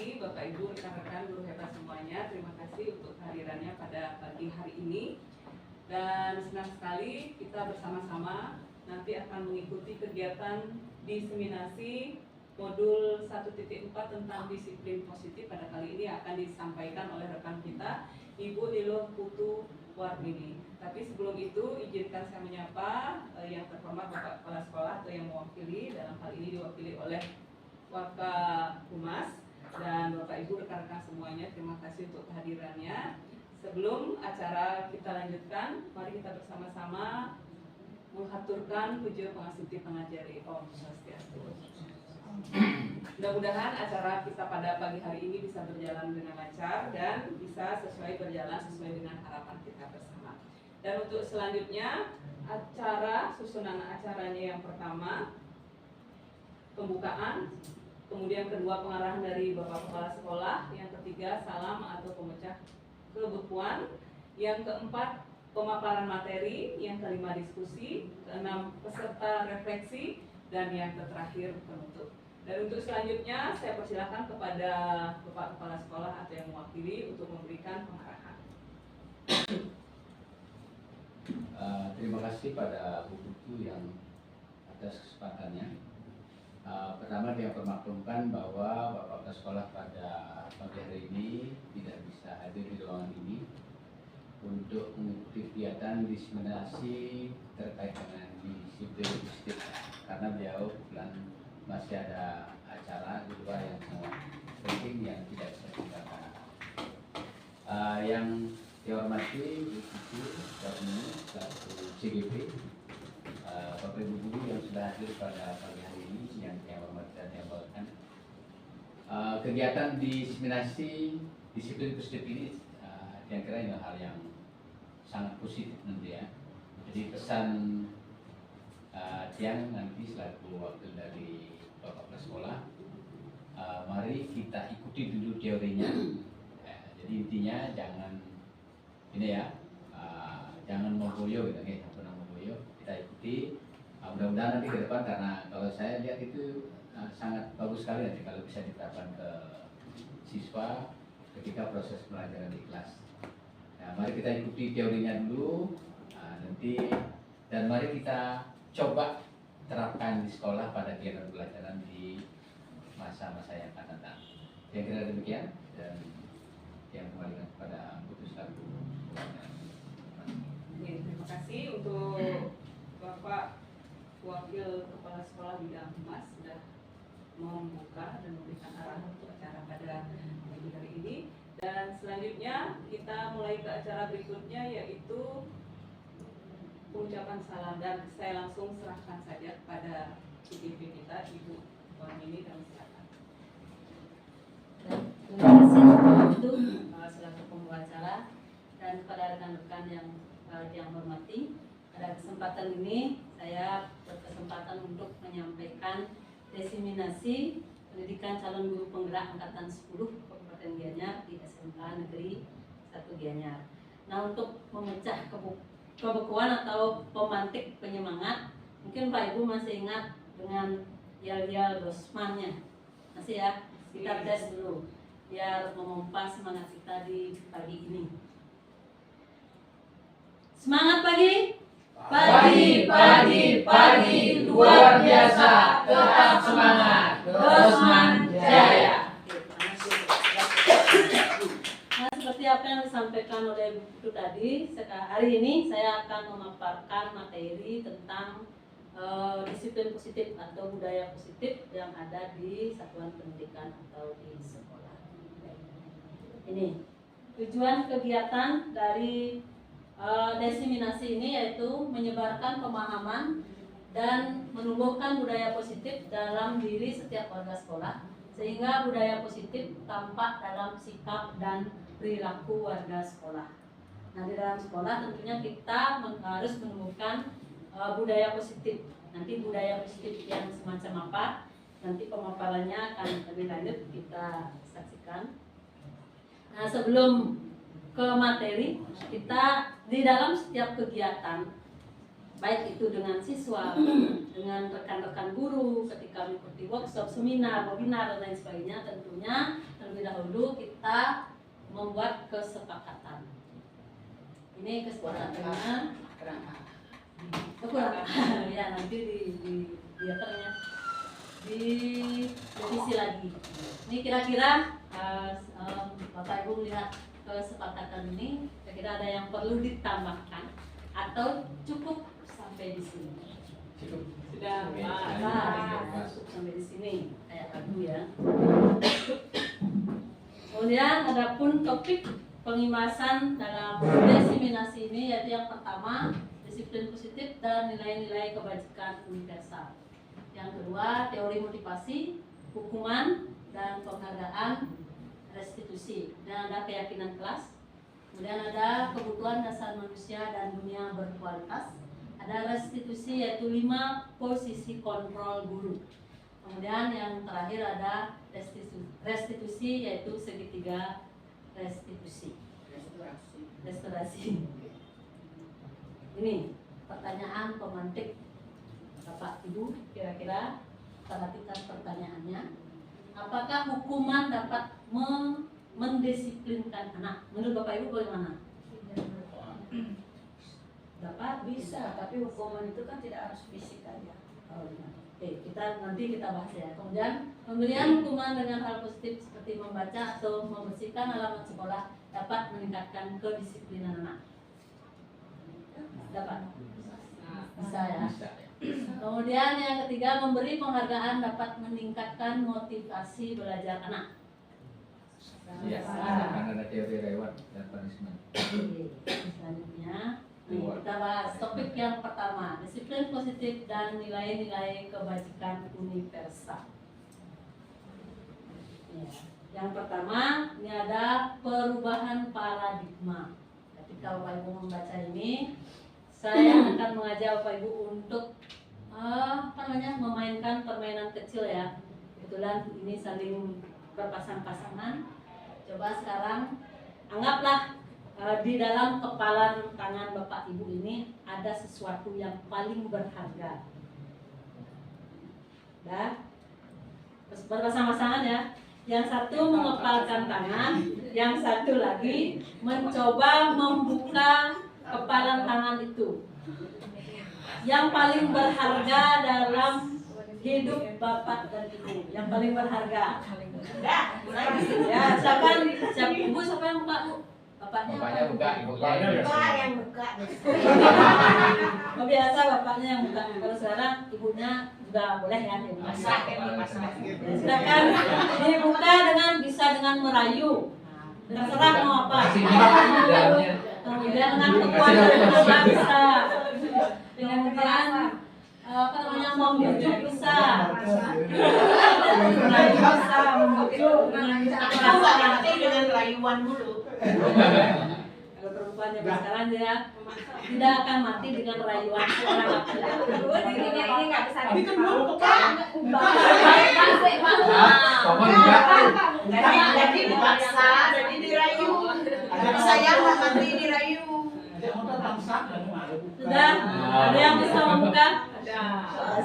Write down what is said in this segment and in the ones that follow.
pagi Bapak Ibu, rekan-rekan guru hebat semuanya. Terima kasih untuk kehadirannya pada pagi hari ini. Dan senang sekali kita bersama-sama nanti akan mengikuti kegiatan diseminasi modul 1.4 tentang disiplin positif. Pada kali ini akan disampaikan oleh rekan kita Ibu Lilo Putu Warmini. Tapi sebelum itu izinkan saya menyapa yang terhormat Bapak Kepala Sekolah atau yang mewakili. Dalam hal ini diwakili oleh Wakahumas dan Bapak Ibu rekan-rekan semuanya, terima kasih untuk kehadirannya. Sebelum acara kita lanjutkan, mari kita bersama-sama menghaturkan puja pangasuti pengajari Om Swastiastu. Mudah-mudahan acara kita pada pagi hari ini bisa berjalan dengan lancar dan bisa berjalan sesuai dengan harapan kita bersama. Dan untuk selanjutnya, susunan acaranya yang pertama pembukaan, kemudian kedua pengarahan dari Bapak Kepala Sekolah, yang ketiga salam atau pemecah kebekuan, yang keempat pemaparan materi, yang kelima diskusi, keenam peserta refleksi, dan yang terakhir penutup. Dan untuk selanjutnya saya persilakan kepada Bapak Kepala Sekolah atau yang mewakili untuk memberikan pengarahan. Terima kasih pada Bu Putu yang atas kesempatannya. Pertama dia permaklumkan bahwa Bapak Kepala Sekolah pada pagi hari ini tidak bisa hadir di ruangan ini untuk mengikuti kegiatan diseminasi terkait dengan disiplin logistik karena beliau kebetulan masih ada acara di luar yang sangat penting yang tidak bisa dilakukan. Yang dihormati Bu Putu Warmini selaku CGP, Bapak Ibu guru yang sudah hadir pada pagi hari ini yang saya hormati dan saya banggakan. Kegiatan diseminasi disiplin positif ini saya kira ini hal yang sangat positif nanti ya. Jadi pesan Tiang nanti selaku wakil dari Bapak Kepala Sekolah, mari kita ikuti dulu teorinya. Jadi intinya jangan ini ya, jangan memboyo gitu, jangan memboyo. Kita ikuti. Mudah-mudahan nanti ke depan, karena kalau saya lihat itu sangat bagus sekali nanti kalau bisa diterapkan ke siswa ketika proses pelajaran di kelas. Nah, mari kita ikuti teorinya dulu, nanti dan mari kita coba terapkan di sekolah pada kegiatan pelajaran di masa-masa yang akan datang. Saya kira demikian dan yang kembalikan kepada Putus selaku. Terima kasih untuk Bapak Wakil Kepala Sekolah Bidang Humas sudah membuka dan memberikan arahan untuk acara pada pagi hari ini. Dan selanjutnya kita mulai ke acara berikutnya, yaitu pengucapan salam, dan saya langsung serahkan saja kepada CPP kita Ibu Warmini, dan silakan. Terima kasih untuk selaku pembawa acara dan kepada rekan-rekan yang hormati. Pada kesempatan ini saya berkesempatan untuk menyampaikan diseminasi pendidikan calon guru penggerak angkatan 10 Kabupaten Gianyar di SMK Negeri 1 Gianyar. Nah, untuk memecah kebekuan atau pemantik penyemangat, mungkin Pak Ibu masih ingat dengan yel-yel dosmannya. Masih ya, kita tes dulu biar memompa semangat kita di pagi ini. Semangat pagi! Pagi, luar biasa, tetap semangat, Dosman Jaya. Nah, seperti apa yang disampaikan oleh Bu Putu tadi, hari ini saya akan memaparkan materi tentang disiplin positif atau budaya positif yang ada di satuan pendidikan atau di sekolah. Ini tujuan kegiatan dari diseminasi ini yaitu menyebarkan pemahaman dan menumbuhkan budaya positif dalam diri setiap warga sekolah, sehingga budaya positif tampak dalam sikap dan perilaku warga sekolah. Nah, di dalam sekolah tentunya kita harus menumbuhkan budaya positif. Nanti budaya positif yang semacam apa, nanti pemaparannya akan lebih lanjut kita saksikan. Nah, sebelum ke materi, kita di dalam setiap kegiatan, baik itu dengan siswa, dengan rekan-rekan guru, ketika mengikuti workshop, seminar, webinar, dan lain sebagainya, tentunya terlebih dahulu kita membuat kesepakatan. Ini kesepakatannya kurang ya, nanti di apa namanya, di revisi lagi. Ini kira-kira Bapak Ibu melihat kesepakatan ini, kira-kira ada yang perlu ditambahkan atau cukup sampai di sini? Cukup. Sudah, Pak. Cukup sampai di sini. Kayak lagu ya. Kemudian adapun topik pengimasan dalam diseminasi ini yaitu yang pertama disiplin positif dan nilai-nilai kebajikan universal. Yang kedua teori motivasi, hukuman dan penghargaan, restitusi. Dan ada keyakinan kelas. Kemudian ada kebutuhan dasar manusia dan dunia berkualitas. Ada restitusi yaitu 5 posisi kontrol guru. Kemudian yang terakhir ada restitusi yaitu segitiga restitusi. Restorasi. Ini pertanyaan pemantik Bapak Ibu, kira-kira perhatikan pertanyaannya. Apakah hukuman dapat mendisiplinkan anak? Menurut Bapak Ibu bagaimana? Dapat? Bisa, tapi hukuman itu kan tidak harus fisik aja. Oh, iya. Oke, nanti kita bahas ya. Kemudian pemberian hukuman dengan hal positif seperti membaca atau membersihkan halaman sekolah dapat meningkatkan kedisiplinan anak. Dapat? Bisa ya. Kemudian yang ketiga, memberi penghargaan dapat meningkatkan motivasi belajar anak. Ya, karena ada teori reward dan punishment. Selanjutnya, kita bahas topik yang pertama, disiplin positif dan nilai-nilai kebajikan universal. Ya. Yang pertama, ini ada perubahan paradigma. Ketika Bapak Ibu membaca ini, saya akan mengajak Bapak Ibu untuk memainkan permainan kecil ya. Kebetulan ini saling berpasang-pasangan. Coba sekarang anggaplah di dalam kepalan tangan Bapak Ibu ini ada sesuatu yang paling berharga. Dan berpasang-pasangan ya. Yang satu mengepalkan tangan, yang satu lagi mencoba membuka kepalan tangan itu. Yang paling berharga dalam hidup Bapak dan Ibu, yang paling berharga. Ya, siapa Ibu, siapa yang buka, Bu? Bapaknya buka, ibunya yang buka. Oh, biasa bapaknya yang buka. Kalau sekarang ibunya juga boleh ya dibuka. Silakan dibuka bisa dengan merayu. Terserah mau apa. Kemudian dengan kekuatan bisa. Dengan membujuk bisa. Merayu bisa, membujuk dengan rayuan dulu. Kalau perempuan zaman sekarang dia tidak akan mati dengan rayuan seorang laki-laki. Ini nggak bisa jadi dipaksa, jadi dirayu. Tapi saya nggak mati dirayu. Sudah? Ada yang bisa membuka?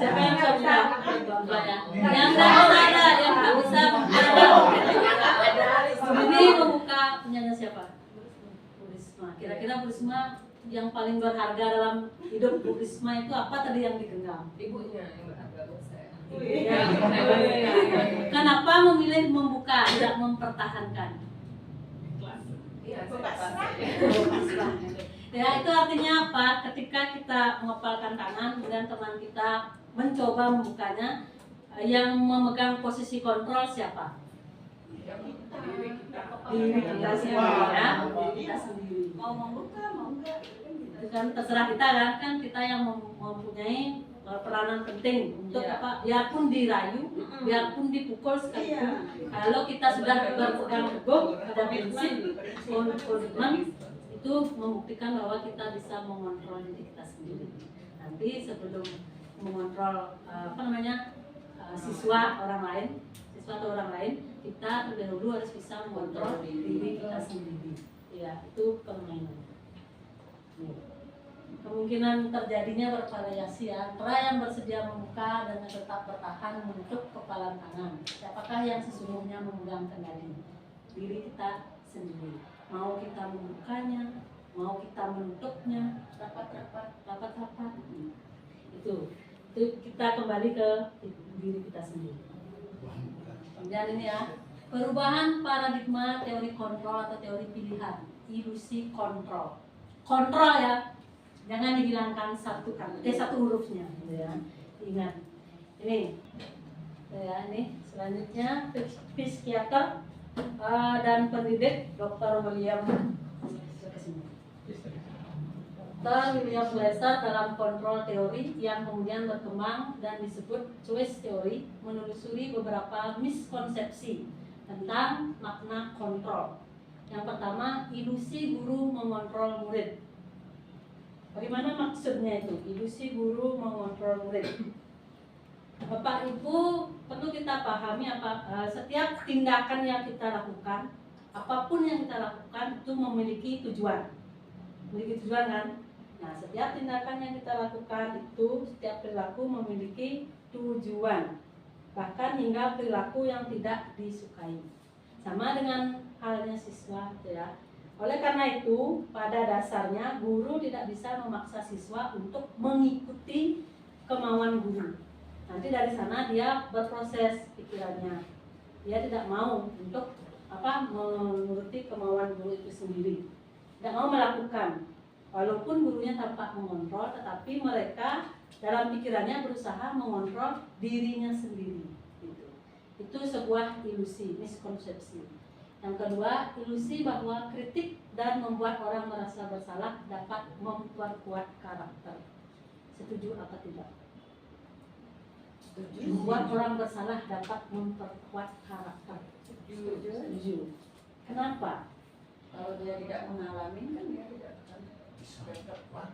Siapa yang bisa buka? Yang nggak bisa membuka. Ini membuka punyanya siapa? Bu Risma. Kira-kira Bu Risma yang paling berharga dalam hidup Bu Risma itu apa tadi yang digenggam? Ibunya yang berharga buat saya. Kenapa memilih membuka, tidak mempertahankan? Iya, Ya, itu artinya apa? Ketika kita mengepalkan tangan, kemudian teman kita mencoba membukanya, yang memegang posisi kontrol siapa? Diri kita sendiri ya, diri kita sendiri. Mau membuka, mau enggak? Itu kan terserah kita kan kita yang mempunyai peranan penting untuk apa? Biarpun dirayu, biarpun dipukul sekalipun, kalau kita sudah berpegang teguh pada prinsip komitmen, itu membuktikan bahwa kita bisa mengontrol diri kita sendiri. Nanti sebelum mengontrol siswa atau orang lain, kita terlebih dahulu harus bisa mengontrol diri kita sendiri. Ya, itu permainan. Kemungkinan terjadinya bervariasi ya, antara yang bersedia membuka dan tetap bertahan menutup kepalan tangan. Siapakah yang sesungguhnya memegang kendali? diri kita sendiri. Mau kita membukanya, mau kita menutupnya, rapat-rapat. Itu kita kembali ke diri kita sendiri. Dan ini ya, perubahan paradigma teori kontrol atau teori pilihan, ilusi kontrol. Kontrol ya, jangan dihilangkan satu hurufnya, gitu ya. Ingat, ini, ya ini selanjutnya psikiater dan pendidik Dr. William Glasser dalam kontrol teori yang kemudian berkembang dan disebut choice theory, menelusuri beberapa miskonsepsi tentang makna kontrol. Yang pertama, ilusi guru mengontrol murid. Bagaimana maksudnya itu? Ilusi guru mengontrol murid. Bapak Ibu, perlu kita pahami setiap tindakan yang kita lakukan, apapun yang kita lakukan itu memiliki tujuan. Memiliki tujuan kan? Nah, setiap tindakan yang kita lakukan itu, setiap perilaku memiliki tujuan. Bahkan hingga perilaku yang tidak disukai. Sama dengan halnya siswa, ya. Oleh karena itu, pada dasarnya guru tidak bisa memaksa siswa untuk mengikuti kemauan guru. Nanti dari sana dia berproses pikirannya. Dia tidak mau untuk menuruti kemauan guru itu sendiri. Tidak mau melakukan. Walaupun gurunya tampak mengontrol, tetapi mereka dalam pikirannya berusaha mengontrol dirinya sendiri. Itu sebuah ilusi, miskonsepsi. Yang kedua, ilusi bahwa kritik dan membuat orang merasa bersalah dapat memperkuat karakter. Setuju atau tidak? Membuat orang bersalah dapat memperkuat karakter. Setuju. Kenapa? Kalau dia tidak mengalami kan dia tidak akan bisa memperkuat,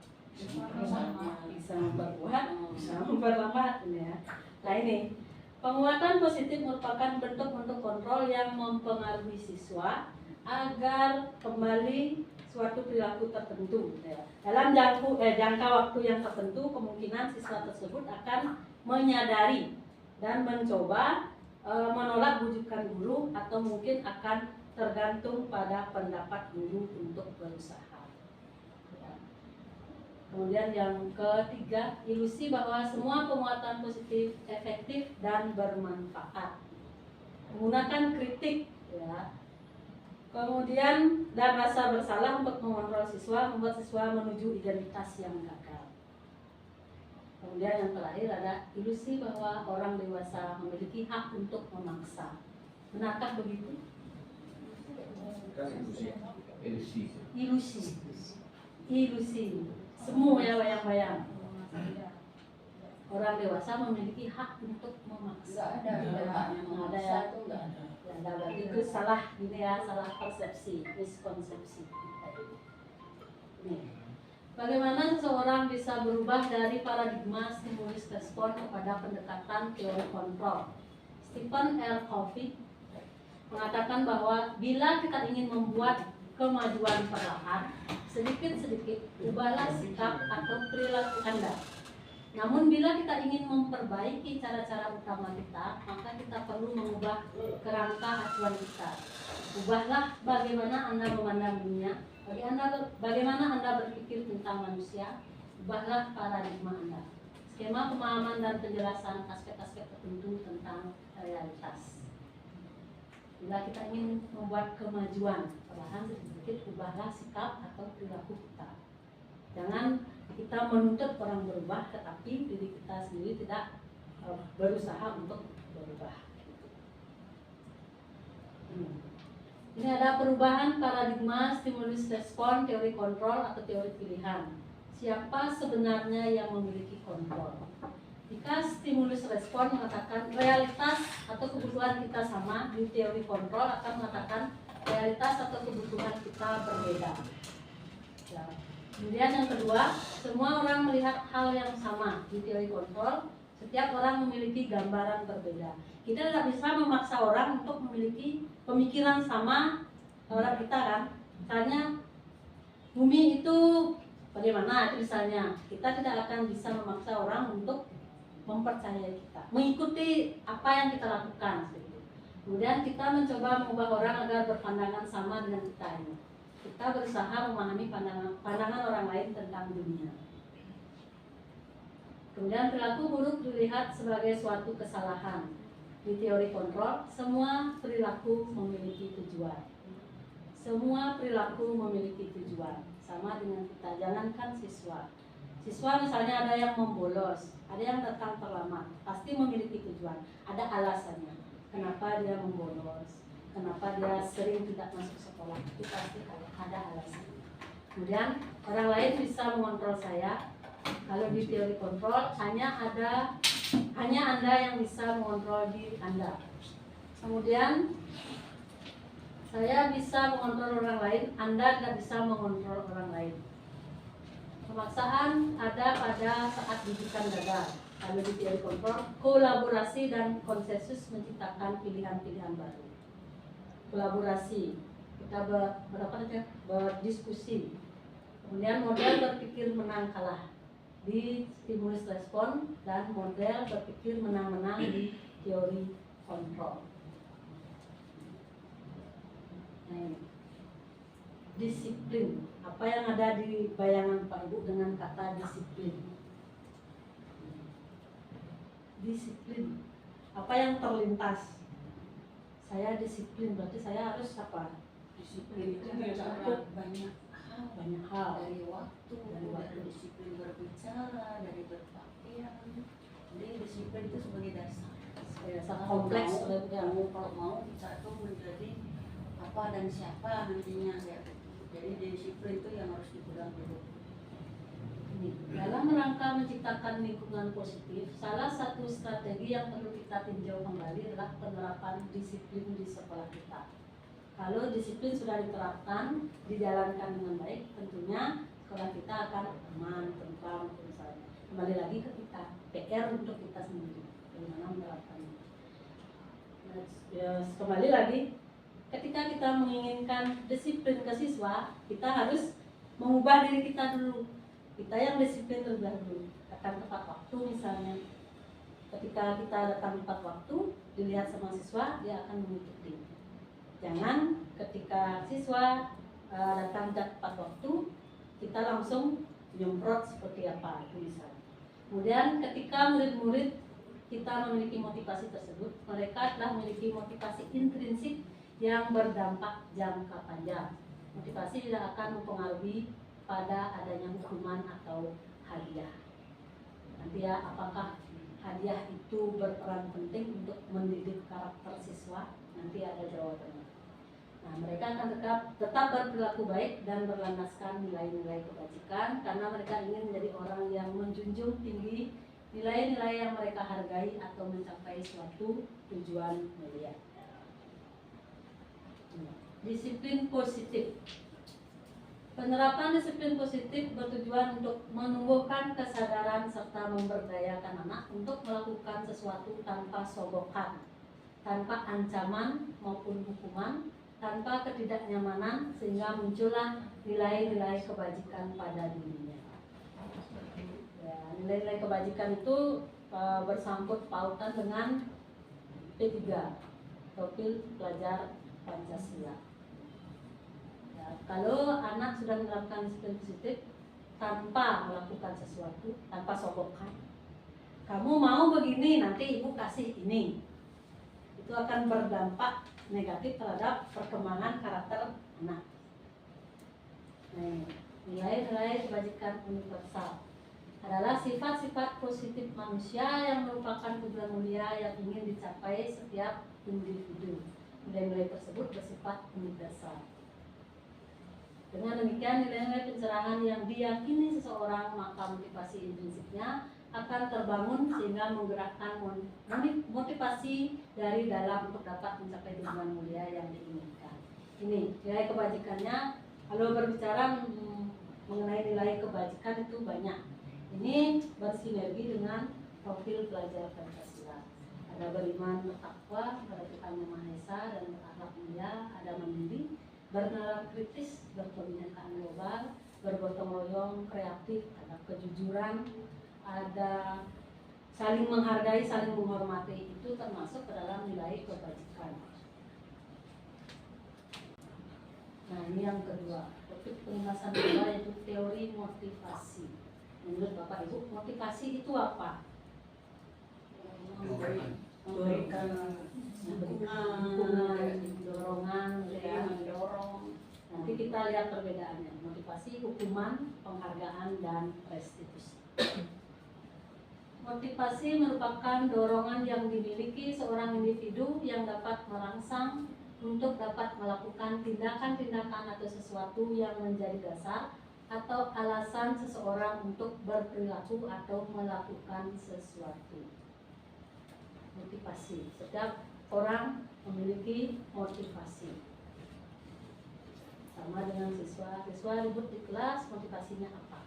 bisa memperlambat, ya. Nah ini, penguatan positif merupakan bentuk kontrol yang mempengaruhi siswa agar kembali suatu perilaku tertentu. Ya. Dalam jangka waktu yang tertentu, kemungkinan siswa tersebut akan menyadari dan mencoba menolak bujukan guru atau mungkin akan tergantung pada pendapat guru untuk berusaha. Ya. Kemudian yang ketiga, ilusi bahwa semua penguatan positif efektif dan bermanfaat. Menggunakan kritik, ya. Kemudian dan rasa bersalah untuk mengontrol siswa membuat siswa menuju identitas yang gagal. Kemudian yang terakhir ada ilusi bahwa orang dewasa memiliki hak untuk memaksa. Benarkah begitu? Ilusi. Semu ya, bayang-bayang. Orang dewasa memiliki hak untuk memaksa. Ada ya. Nah, berarti itu salah gini ya, salah persepsi, miskonsepsi. Nih. Bagaimana seseorang bisa berubah dari paradigma stimulus respon kepada pendekatan teori kontrol? Stephen R. Covey mengatakan bahwa bila kita ingin membuat kemajuan perlahan, sedikit-sedikit ubahlah sikap atau perilaku Anda. Namun bila kita ingin memperbaiki cara-cara utama kita, maka kita perlu mengubah kerangka acuan kita. Ubahlah bagaimana Anda memandang dunia, bagaimana Anda berpikir tentang manusia, ubahlah paradigma Anda. Skema pemahaman dan penjelasan aspek-aspek tertentu tentang realitas. Bila kita ingin membuat kemajuan, perlahan sedikit ubahlah sikap atau perilaku kita. Jangan kita menuntut orang berubah, tetapi diri kita sendiri tidak berusaha untuk berubah. Ini ada perubahan paradigma stimulus respon, teori kontrol atau teori pilihan. Siapa sebenarnya yang memiliki kontrol? Jika stimulus respon mengatakan realitas atau kebutuhan kita sama, di teori kontrol akan mengatakan realitas atau kebutuhan kita berbeda. Ya. Kemudian yang kedua, semua orang melihat hal yang sama. Di teori kontrol, setiap orang memiliki gambaran berbeda. Kita tidak bisa memaksa orang untuk memiliki pemikiran sama orang kita kan. Misalnya bumi itu bagaimana itu misalnya, kita tidak akan bisa memaksa orang untuk mempercayai kita, mengikuti apa yang kita lakukan. Kemudian kita mencoba mengubah orang agar berpandangan sama dengan kita ini. Kita berusaha memahami pandangan orang lain tentang dunia. Kemudian perilaku buruk dilihat sebagai suatu kesalahan. Di teori kontrol, semua perilaku memiliki tujuan. Semua perilaku memiliki tujuan. Sama dengan kita, jangankan siswa. Siswa misalnya ada yang membolos, ada yang datang terlambat, pasti memiliki tujuan. Ada alasannya. Kenapa dia membolos? Kenapa dia sering tidak masuk sekolah? Itu pasti ada alasan. Kemudian orang lain bisa mengontrol saya. Kalau di teori kontrol hanya Anda yang bisa mengontrol diri Anda. Kemudian saya bisa mengontrol orang lain, Anda tidak bisa mengontrol orang lain. Pemaksaan ada pada saat didikan gagal. Kalau di teori kontrol, kolaborasi dan konsensus menciptakan pilihan-pilihan baru. Kolaborasi, kita berdiskusi. Kemudian model berpikir menang kalah di stimulus respon, dan model berpikir menang-menang di teori kontrol. Nah, disiplin, apa yang ada di bayangan Pak Ibu dengan kata disiplin? Disiplin, apa yang terlintas? Saya disiplin, berarti saya harus apa? Disiplin itu mencakup banyak hal dari waktu, disiplin berbicara, dari berpakaian. Jadi disiplin itu sebagai dasar. Sangat kompleks. Kalau mau kita tuh menjadi apa dan siapa nantinya ya. Jadi disiplin itu yang harus dipegang dulu. Dalam rangka menciptakan lingkungan positif, salah satu strategi yang perlu kita tinjau kembali adalah penerapan disiplin di sekolah kita. Kalau disiplin sudah diterapkan, dijalankan dengan baik, tentunya sekolah kita akan aman, tentram, misalnya. Kembali lagi ke kita, PR untuk kita sendiri, bagaimana menerapkannya. Kembali lagi, ketika kita menginginkan disiplin ke siswa, kita harus mengubah diri kita dulu. Kita yang disiplin terlebih dahulu, datang tepat waktu misalnya. Ketika kita datang tepat waktu, dilihat sama siswa, dia akan mengikuti. Jangan ketika siswa datang tepat waktu, kita langsung nyemprot seperti apa itu misalnya. Kemudian ketika murid-murid kita memiliki motivasi tersebut, mereka telah memiliki motivasi intrinsik yang berdampak jangka panjang. Motivasi tidak akan mempengaruhi pada adanya hukuman atau hadiah. Nanti ya, apakah hadiah itu berperan penting untuk mendidik karakter siswa? Nanti ada jawabannya. Nah, mereka akan tetap berperilaku baik dan berlandaskan nilai-nilai kebajikan karena mereka ingin menjadi orang yang menjunjung tinggi nilai-nilai yang mereka hargai atau mencapai suatu tujuan mulia. Disiplin positif. Penerapan disiplin positif bertujuan untuk menumbuhkan kesadaran serta memberdayakan anak untuk melakukan sesuatu tanpa sogokan, tanpa ancaman maupun hukuman, tanpa ketidaknyamanan, sehingga muncullah nilai-nilai kebajikan pada dirinya. Ya, nilai-nilai kebajikan itu bersangkut pautan dengan P3, Profil Pelajar Pancasila. Ya, kalau anak sudah menerapkan disiplin positif tanpa melakukan sesuatu, tanpa sogokan, kamu mau begini, nanti ibu kasih ini, itu akan berdampak negatif terhadap perkembangan karakter anak. Nilai-nilai kebajikan universal adalah sifat-sifat positif manusia yang merupakan tujuan mulia yang ingin dicapai setiap individu. Nilai-nilai tersebut bersifat universal. Dengan demikian, nilai-nilai pencerahan yang diyakini seseorang, maka motivasi intrinsiknya akan terbangun sehingga menggerakkan motivasi dari dalam untuk dapat mencapai tujuan mulia yang diinginkan. Ini nilai kebajikannya. Kalau berbicara mengenai nilai kebajikan itu banyak. Ini bersinergi dengan profil pelajar Pancasila. Ada beriman, bertakwa kepada Tuhan Yang Maha Esa dan berakhlak mulia, ada mandiri, bernalar kritis, berkebinekaan global, bergotong royong, kreatif, ada kejujuran, ada saling menghargai, saling menghormati, itu termasuk ke dalam nilai kebajikan. Nah ini yang kedua, topik pembahasan kedua yaitu teori motivasi. Menurut Bapak Ibu, motivasi itu apa? Memberikan dukungan, dorongan, ya, mendorong. Nanti kita lihat perbedaannya. Motivasi, hukuman, penghargaan, dan restitusi. Motivasi merupakan dorongan yang dimiliki seorang individu yang dapat merangsang untuk dapat melakukan tindakan-tindakan atau sesuatu yang menjadi dasar atau alasan seseorang untuk berperilaku atau melakukan sesuatu. Motivasi. Setiap orang memiliki motivasi. Sama dengan siswa. Siswa ribut di kelas, motivasinya apa?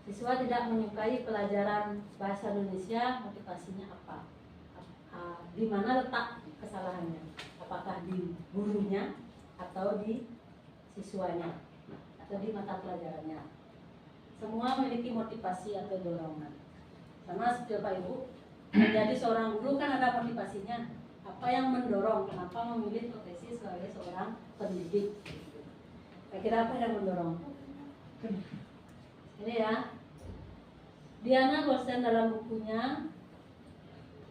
Siswa tidak menyukai pelajaran bahasa Indonesia, motivasinya apa? Di mana letak kesalahannya? Apakah di gurunya atau di siswanya atau di mata pelajarannya? Semua memiliki motivasi atau dorongan. Sama seperti Bapak Ibu, menjadi seorang guru kan ada motivasinya. Apa yang mendorong? Kenapa memilih profesi sebagai seorang pendidik? Kira-kira apa yang mendorong? Ini ya, Diana Rosen dalam bukunya,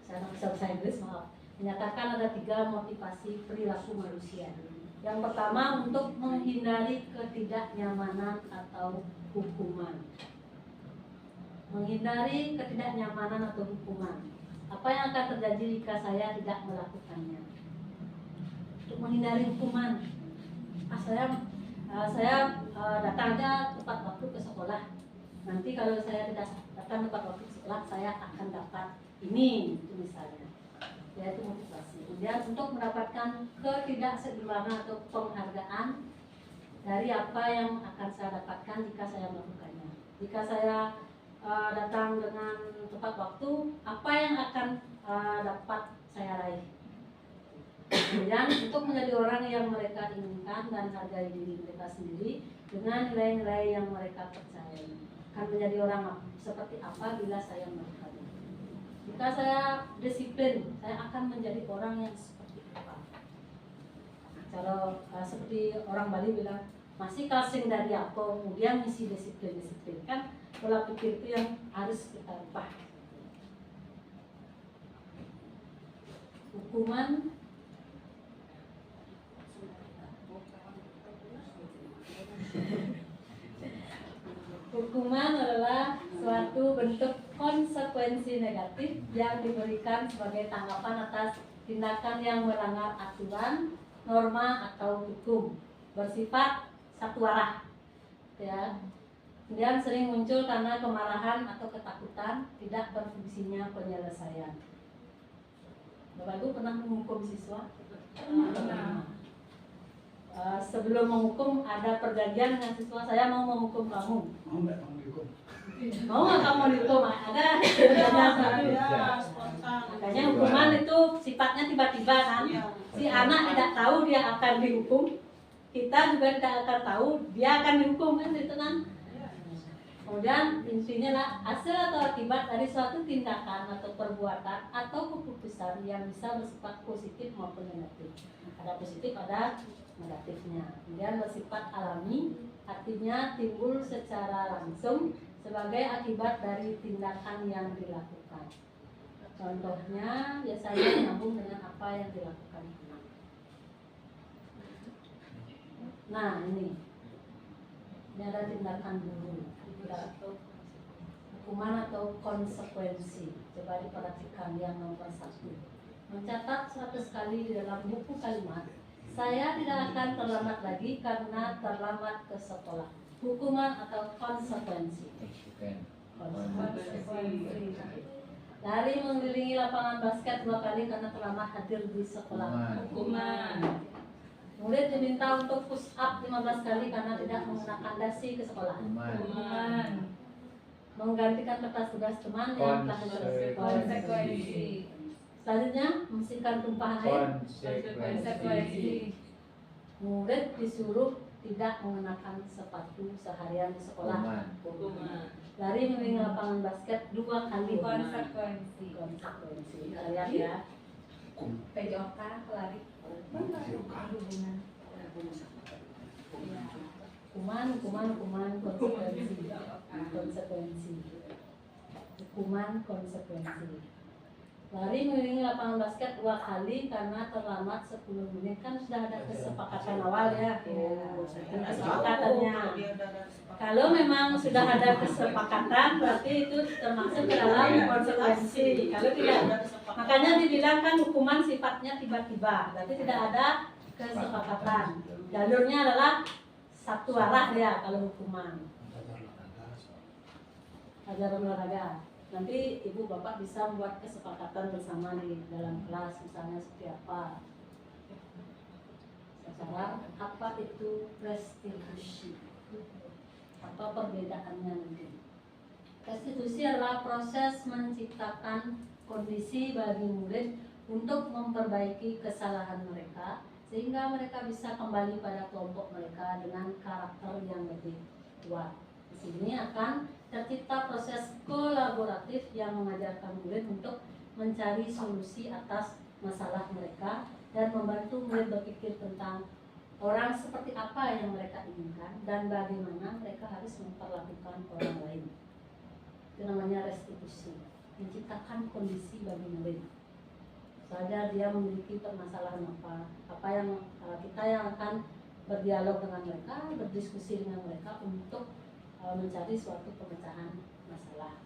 saya nggak bisa bahasa Inggris, maaf, menyatakan ada 3 motivasi perilaku manusia. Yang pertama, untuk menghindari ketidaknyamanan atau hukuman. Menghindari ketidaknyamanan atau hukuman. Apa yang akan terjadi jika saya tidak melakukannya? Untuk menghindari hukuman, saya datangnya tepat waktu ke sekolah. Nanti kalau saya tidak datang tepat waktu ke sekolah, saya akan dapat ini, itu misalnya. Yaitu motivasi. Kemudian untuk mendapatkan ketidakseimbangan atau penghargaan dari apa yang akan saya dapatkan jika saya melakukannya. Jika saya datang dengan tepat waktu, apa yang akan dapat saya raih? Kemudian untuk menjadi orang yang mereka inginkan dan hargai diri mereka sendiri dengan nilai-nilai yang mereka percayai. Akan menjadi orang seperti apa bila saya melakukannya? Jika saya disiplin, saya akan menjadi orang yang seperti apa? Kalau seperti orang Bali bilang, masih kasing dari apa, kemudian misi disiplin kan pola pikir itu yang harus kita ubah. Hukuman adalah suatu bentuk konsekuensi negatif yang diberikan sebagai tanggapan atas tindakan yang melanggar aturan, norma atau hukum, bersifat satu arah, ya. Kemudian sering muncul karena kemarahan atau ketakutan, tidak berfungsinya penyelesaian. Bapak Ibu pernah menghukum siswa? Pernah. Sebelum menghukum ada perjanjian dengan siswa, saya mau menghukum kamu. Mau nggak kamu dihukum? Mau nggak kamu dihukum? Ada perjanjian. Makanya hukuman itu sifatnya tiba-tiba kan. Si anak tidak tahu dia akan dihukum, kita juga tidak akan tahu dia akan dihukum kan itu kan. Kemudian intinya lah hasil atau akibat dari suatu tindakan atau perbuatan atau keputusan yang bisa bersifat positif maupun negatif. Ada positif, ada negatifnya. Kemudian bersifat alami, artinya timbul secara langsung sebagai akibat dari tindakan yang dilakukan. Contohnya biasanya nyambung dengan apa yang dilakukan anak. Nah ini ada tindakan guru, hukuman atau konsekuensi. Coba diperhatikan yang nomor 1. Mencatat 100 kali di dalam buku kalimat, saya tidak akan terlambat lagi karena terlambat ke sekolah. Hukuman atau konsekuensi? Konsekuensi. Dari mengelilingi lapangan basket 2 kali karena terlambat hadir di sekolah. Hukuman. Kemudian diminta untuk push up 15 kali karena tidak menggunakan dasi ke sekolah. Hukuman. Menggantikan kertas tugas teman yang telah selesai. Konsekuensi. Selanjutnya, membersihkan tumpahan air. Konsekuensi. Murid disuruh tidak mengenakan sepatu seharian di sekolah. Hukuman. Lari mengelilingi lapangan basket 2 kali. Konsekuensi. Kita lihat ya. PJOK lari. hukuman konsekuensi. Hukuman konsekuensi. Lari mengelilingi lapangan basket 2 kali karena terlambat 10 menit, kan sudah ada kesepakatan awal ya. Kesepakatannya. Kalau memang sudah ada kesepakatan, berarti itu termasuk ke dalam konsekuensi. Kalau tidak, makanya dibilang kan hukuman sifatnya tiba-tiba, berarti tidak ada kesepakatan. Jalurnya adalah satu arah ya kalau hukuman. Ajaran olahraga. Nanti ibu bapak bisa membuat kesepakatan bersama di dalam kelas, misalnya seperti apa. Sekarang apa itu restitusi? Apa perbedaannya nanti? Restitusi adalah proses menciptakan kondisi bagi murid untuk memperbaiki kesalahan mereka sehingga mereka bisa kembali pada kelompok mereka dengan karakter yang lebih kuat. Di sini akan tercipta proses kolaboratif yang mengajarkan murid untuk mencari solusi atas masalah mereka dan membantu murid berpikir tentang orang seperti apa yang mereka inginkan dan bagaimana mereka harus memperlakukan orang lain. Itu namanya restitusi, menciptakan kondisi bagi murid. Saja dia memiliki permasalahan apa yang kita yang akan berdialog dengan mereka, berdiskusi dengan mereka untuk mencari suatu pemecahan masalah.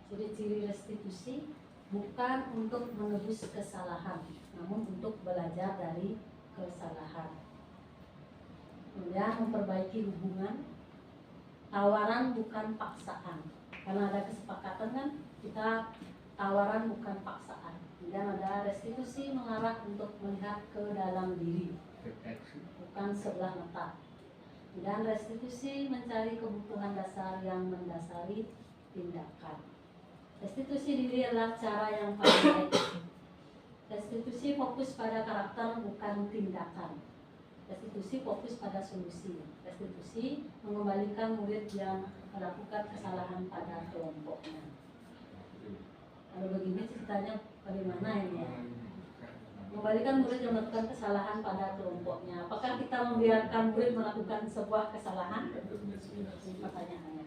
Ciri-ciri restitusi bukan untuk menebus kesalahan, namun untuk belajar dari kesalahan. Kemudian memperbaiki hubungan, tawaran bukan paksaan. Karena ada kesepakatan kan, kita tawaran bukan paksaan. Kemudian ada restitusi mengarah untuk melihat ke dalam diri, bukan sebelah mata. Dan restitusi mencari kebutuhan dasar yang mendasari tindakan. Restitusi diri adalah cara yang paling baik. Restitusi fokus pada karakter bukan tindakan. Restitusi fokus pada solusi. Restitusi mengembalikan murid yang melakukan kesalahan pada kelompoknya. Kalau begini ceritanya bagaimana ini ya? Mengembalikan murid yang melakukan kesalahan pada kelompoknya. Apakah kita membiarkan murid melakukan sebuah kesalahan? Ini pertanyaannya.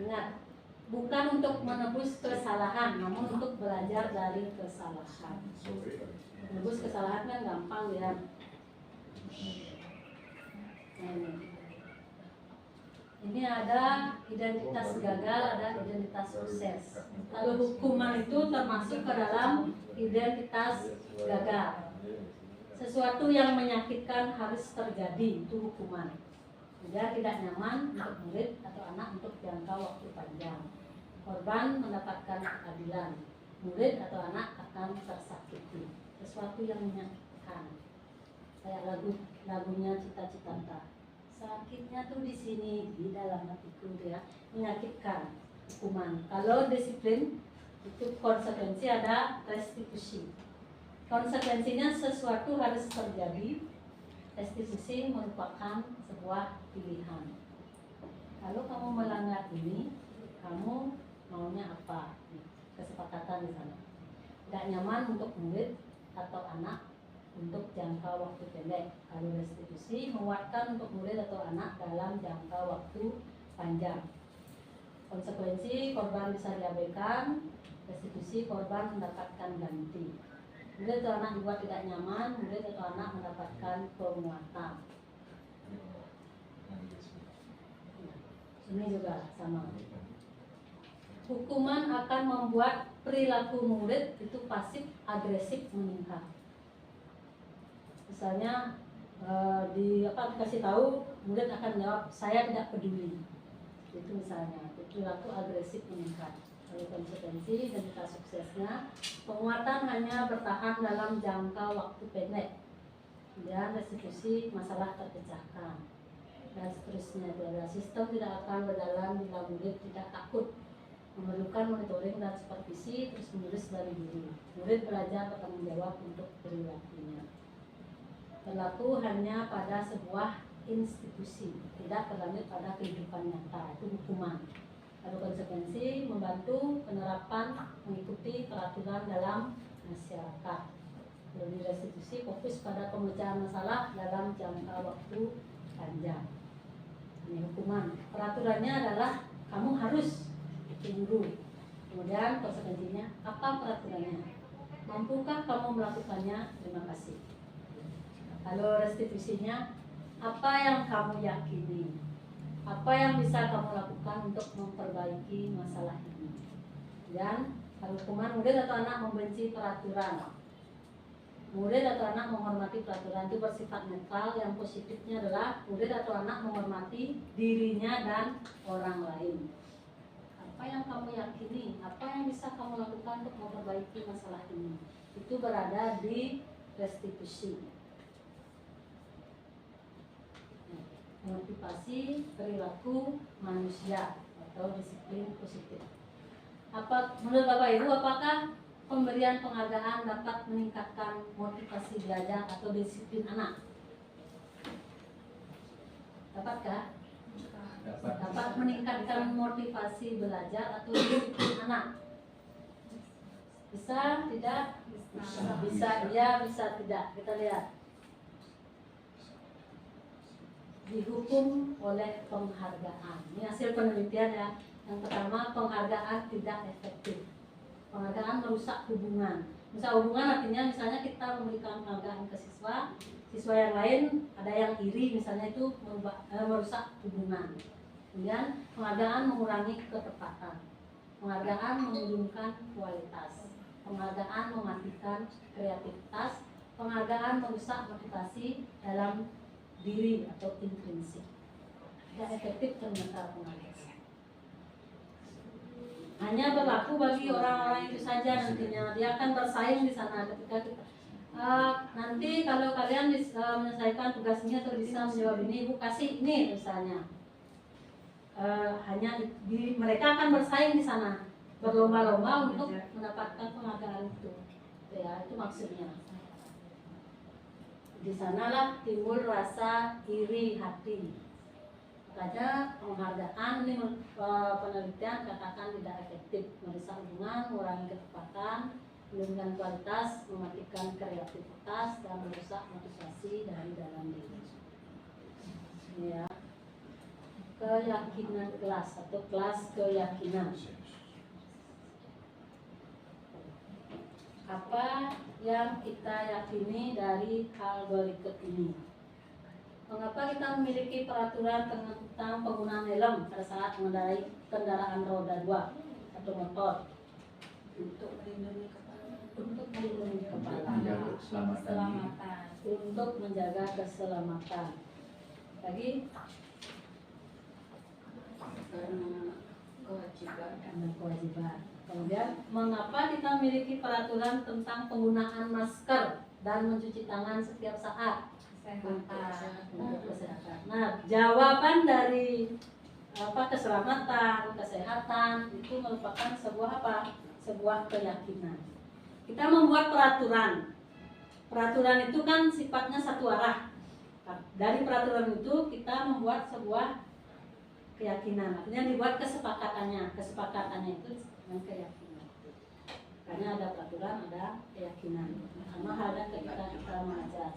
Ingat, bukan untuk menebus kesalahan, namun untuk belajar dari kesalahan. Menebus kesalahan kan gampang ya. Ini ada identitas gagal, ada identitas sukses. Lalu hukuman itu termasuk ke dalam identitas gagal. Sesuatu yang menyakitkan harus terjadi, itu hukuman. Dia tidak nyaman untuk murid atau anak untuk jangka waktu panjang. Korban mendapatkan keadilan, murid atau anak akan tersakiti. Sesuatu yang menyakitkan. Kayak lagunya Cita-Cita. Sakitnya tuh di sini, di dalam hatiku ya, menyakitkan. Hukuman. Kalau disiplin itu konsekuensi ada restitusi. Konsekuensinya sesuatu harus terjadi. Restitusi merupakan sebuah pilihan. Kalau kamu melanggar ini, kamu maunya apa? Kesepakatan di sana. Tidak nyaman untuk murid atau anak untuk jangka waktu pendek. Kalau restitusi menguatkan untuk murid atau anak dalam jangka waktu panjang. Konsekuensi korban bisa diabaikan, restitusi korban mendapatkan ganti. Murid atau anak dibuat tidak nyaman, murid atau anak mendapatkan penguatan. Ini juga sama. Hukuman akan membuat perilaku murid itu pasif agresif meningkat. Misalnya dikasih tahu, murid akan jawab saya tidak peduli. Itu misalnya, perilaku agresif meningkat. Lalu konsekuensi dan kita suksesnya, penguatan hanya bertahan dalam jangka waktu pendek. Dan restitusi masalah terpecahkan. Dan seterusnya, sistem tidak akan berjalan bila murid tidak takut. Memerlukan monitoring dan supervisi terus menerus dari diri. Murid belajar bertanggung jawab untuk perilakunya. Berlaku hanya pada sebuah institusi, tidak berlanjut pada kehidupan nyata, itu hukuman. Lalu konsekuensi membantu penerapan mengikuti peraturan dalam masyarakat. Lalu Kalau di restitusi fokus pada pemecahan masalah dalam jangka waktu panjang. Ini hukuman. Peraturannya adalah kamu harus tunggu. Kemudian konsekuensinya apa peraturannya? Mampukah kamu melakukannya? Terima kasih. Kalau restitusinya, apa yang kamu yakini? Apa yang bisa kamu lakukan untuk memperbaiki masalah ini? Dan kalau hukuman, murid atau anak membenci peraturan. Murid atau anak menghormati peraturan itu bersifat netral. Yang positifnya adalah murid atau anak menghormati dirinya dan orang lain. Apa yang kamu yakini? Apa yang bisa kamu lakukan untuk memperbaiki masalah ini? Itu berada di restitusi. Motivasi perilaku manusia atau disiplin positif. Apa menurut Bapak Ibu, apakah pemberian penghargaan dapat meningkatkan motivasi belajar atau disiplin anak? Dapatkah? Dapat meningkatkan motivasi belajar atau disiplin anak? Bisa, tidak? Bisa, iya, bisa, tidak. Kita lihat. Dihukum oleh penghargaan. Ini hasil penelitian ya. Yang pertama, penghargaan tidak efektif. Penghargaan merusak hubungan. Merusak hubungan artinya misalnya kita memberikan penghargaan ke siswa, siswa yang lain ada yang iri misalnya, itu merusak hubungan. Kemudian penghargaan mengurangi ketepatan. Penghargaan menurunkan kualitas. Penghargaan mematikan kreativitas. Penghargaan merusak motivasi dalam diri atau intrinsik. Tidak efektif ternyata penghargaan. Hanya berlaku bagi orang-orang itu saja nantinya. Dia akan bersaing di sana ketika kita nanti kalau kalian menyelesaikan tugasnya atau bisa menjawab ini, Ibu kasih ini misalnya. Hanya mereka akan bersaing di sana, berlomba-lomba untuk mendapatkan penghargaan itu. Ya, itu maksudnya. Di sanalah timbul rasa iri hati. Makanya penghargaan ini penelitian katakan tidak efektif, merusak hubungan, mengurangi ketepatan, menurunkan kualitas, mematikan kreativitas, dan merusak motivasi dari dalam diri. Ya. Keyakinan kelas atau kelas keyakinan. Apa yang kita yakini dari hal berikut ini? Mengapa kita memiliki peraturan tentang penggunaan helm pada saat mengendarai kendaraan roda 2 atau motor? Untuk melindungi kepala. Untuk melindungi kepala. Menjaga keselamatan. Untuk menjaga keselamatan. Lagi? Karena kewajiban. Karena kewajiban. Kemudian, mengapa kita memiliki peraturan tentang penggunaan masker dan mencuci tangan setiap saat? Untuk kesehatan. Nah, jawaban dari keselamatan, kesehatan itu merupakan sebuah sebuah keyakinan. Kita membuat peraturan. Peraturan itu kan sifatnya satu arah. Dari peraturan itu kita membuat sebuah keyakinan. Artinya dibuat kesepakatannya. Kesepakatannya itu dengan keyakinan. Karena ada peraturan, ada keyakinan. Sama halnya ketika kita mengajar.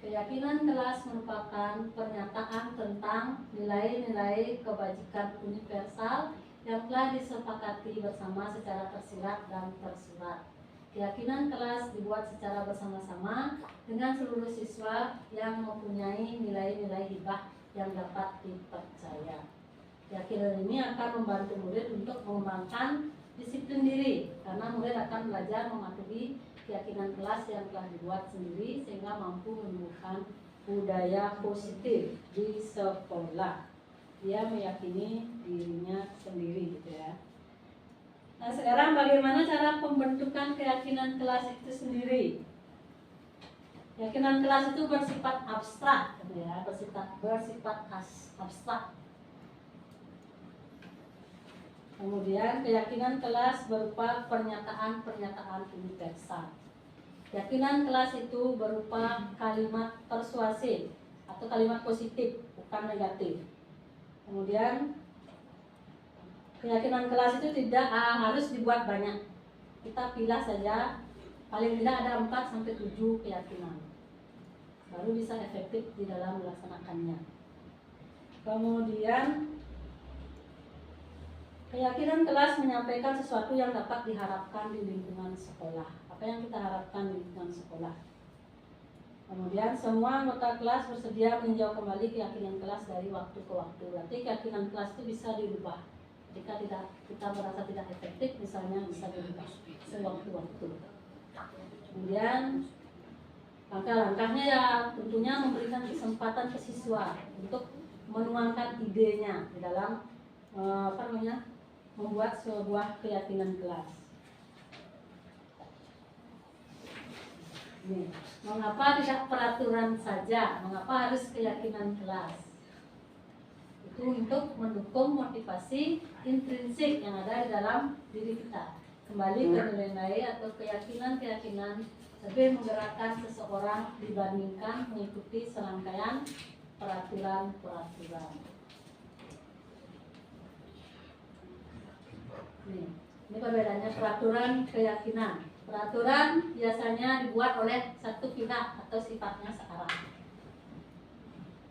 Keyakinan kelas merupakan pernyataan tentang nilai-nilai kebajikan universal yang telah disepakati bersama secara tersirat dan tersurat. Keyakinan kelas dibuat secara bersama-sama dengan seluruh siswa yang mempunyai nilai-nilai hibah yang dapat dipercaya. Keyakinan ini akan membantu murid untuk mengembangkan disiplin diri, karena murid akan belajar mematuhi keyakinan kelas yang telah dibuat sendiri sehingga mampu menumbuhkan budaya positif di sekolah. Dia meyakini dirinya sendiri gitu ya. Nah, sekarang bagaimana cara pembentukan keyakinan kelas itu sendiri? Keyakinan kelas itu bersifat abstrak gitu ya, bersifat abstrak. Kemudian keyakinan kelas berupa pernyataan-pernyataan universal. Keyakinan kelas itu berupa kalimat persuasif atau kalimat positif, bukan negatif. Kemudian keyakinan kelas itu tidak harus dibuat banyak. kita pilih saja paling tidak ada 4 sampai 7 keyakinan, baru bisa efektif di dalam melaksanakannya. Kemudian keyakinan kelas menyampaikan sesuatu yang dapat diharapkan di lingkungan sekolah. Apa yang kita harapkan di lingkungan sekolah? Kemudian semua anggota kelas bersedia meninjau kembali keyakinan kelas dari waktu ke waktu. Berarti keyakinan kelas itu bisa dirubah. Jika kita merasa tidak efektif, misalnya bisa dirubah sewaktu-waktu. Kemudian langkah-langkahnya ya tentunya memberikan kesempatan ke siswa untuk menuangkan idenya di dalam membuat sebuah keyakinan kelas. Nih, mengapa tidak peraturan saja? Mengapa harus keyakinan kelas? Itu untuk mendukung motivasi intrinsik yang ada di dalam diri kita. Kembali ke nilai-nilai atau keyakinan-keyakinan lebih menggerakkan seseorang dibandingkan mengikuti serangkaian peraturan-peraturan. Ini perbedaannya peraturan keyakinan. Peraturan biasanya dibuat oleh satu pihak atau sifatnya searah.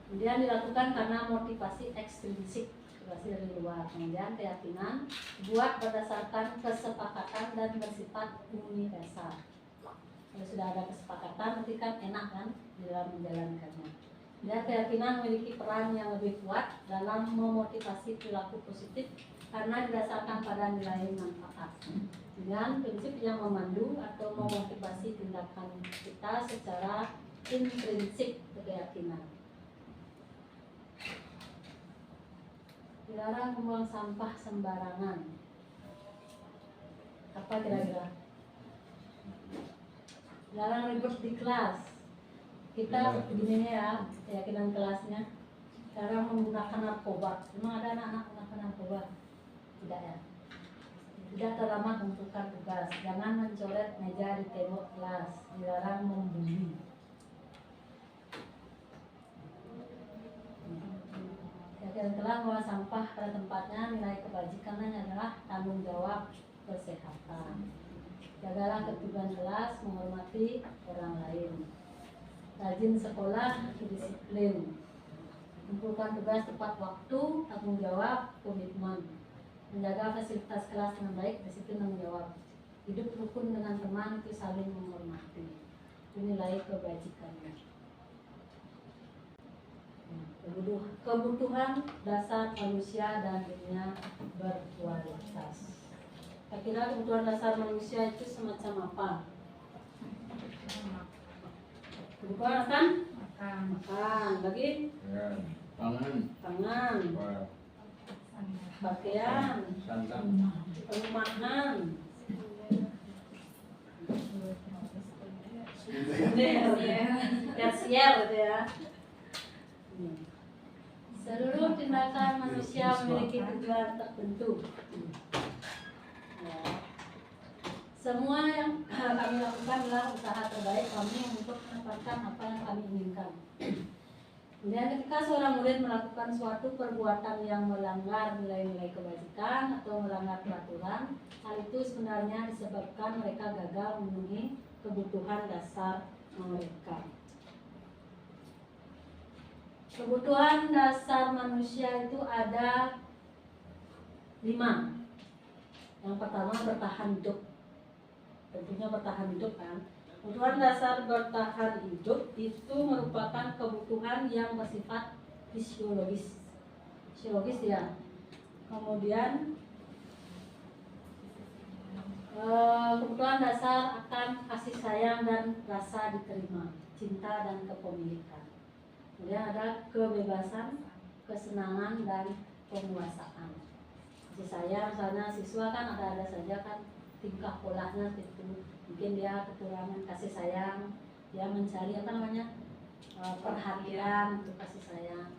Kemudian dilakukan karena motivasi ekstrinsik, motivasi dari luar. Kemudian keyakinan dibuat berdasarkan kesepakatan dan bersifat universal. Kalau sudah ada kesepakatan, nanti kan enak kan di dalam menjalankannya. Dan keyakinan memiliki peran yang lebih kuat dalam memotivasi perilaku positif karena didasarkan pada nilai manfaat. Dengan prinsip yang memandu atau memotivasi tindakan kita secara intrinsik keyakinan. Dilarang membuang sampah sembarangan. Apa kira-kira? Dilarang ribut di kelas. Kita begini ya, keyakinan kelasnya. Dilarang menggunakan narkoba. Memang ada anak-anak menggunakan narkoba? Tidak ya. Tidak terlama menentukan tugas. Jangan mencoret meja di tembok kelas. Dilarang membuli. Keyakinan kelas bahwa sampah pada tempatnya, nilai kebajikannya adalah tanggung jawab kesehatan. Jagalah ketertiban kelas, menghormati orang lain. Rajin sekolah, disiplin. Kumpulkan tugas tepat waktu, tanggung jawab, komitmen. Menjaga fasilitas kelas dengan baik, disiplin tanggung jawab. Hidup rukun dengan teman, itu saling menghormati. Nilai kebajikannya. Kebutuhan dasar manusia dan dunia berkualitas. Kira-kira kebutuhan dasar manusia itu semacam apa? Kebutuhan akan makan, lagi pangan, pakaian, perumahan, tersier gitu ya. Seluruh tindakan manusia memiliki tujuan tertentu. Ya. Semua yang kami lakukan adalah usaha terbaik kami untuk mendapatkan apa yang kami inginkan. Kemudian ketika seorang murid melakukan suatu perbuatan yang melanggar nilai-nilai kebajikan atau melanggar peraturan, hal itu sebenarnya disebabkan mereka gagal memenuhi kebutuhan dasar mereka. Kebutuhan dasar manusia itu ada 5. Yang pertama bertahan hidup. Tentunya bertahan hidup kan. Kebutuhan dasar bertahan hidup itu merupakan kebutuhan yang bersifat fisiologis ya. Kemudian kebutuhan dasar akan kasih sayang dan rasa diterima, cinta dan kepemilikan. Kemudian ada kebebasan, kesenangan dan penguasaan. Kasih sayang, misalnya siswa kan ada saja kan tingkah polanya gitu. Mungkin dia kekurangan kasih sayang, dia mencari perhatian untuk kasih sayang.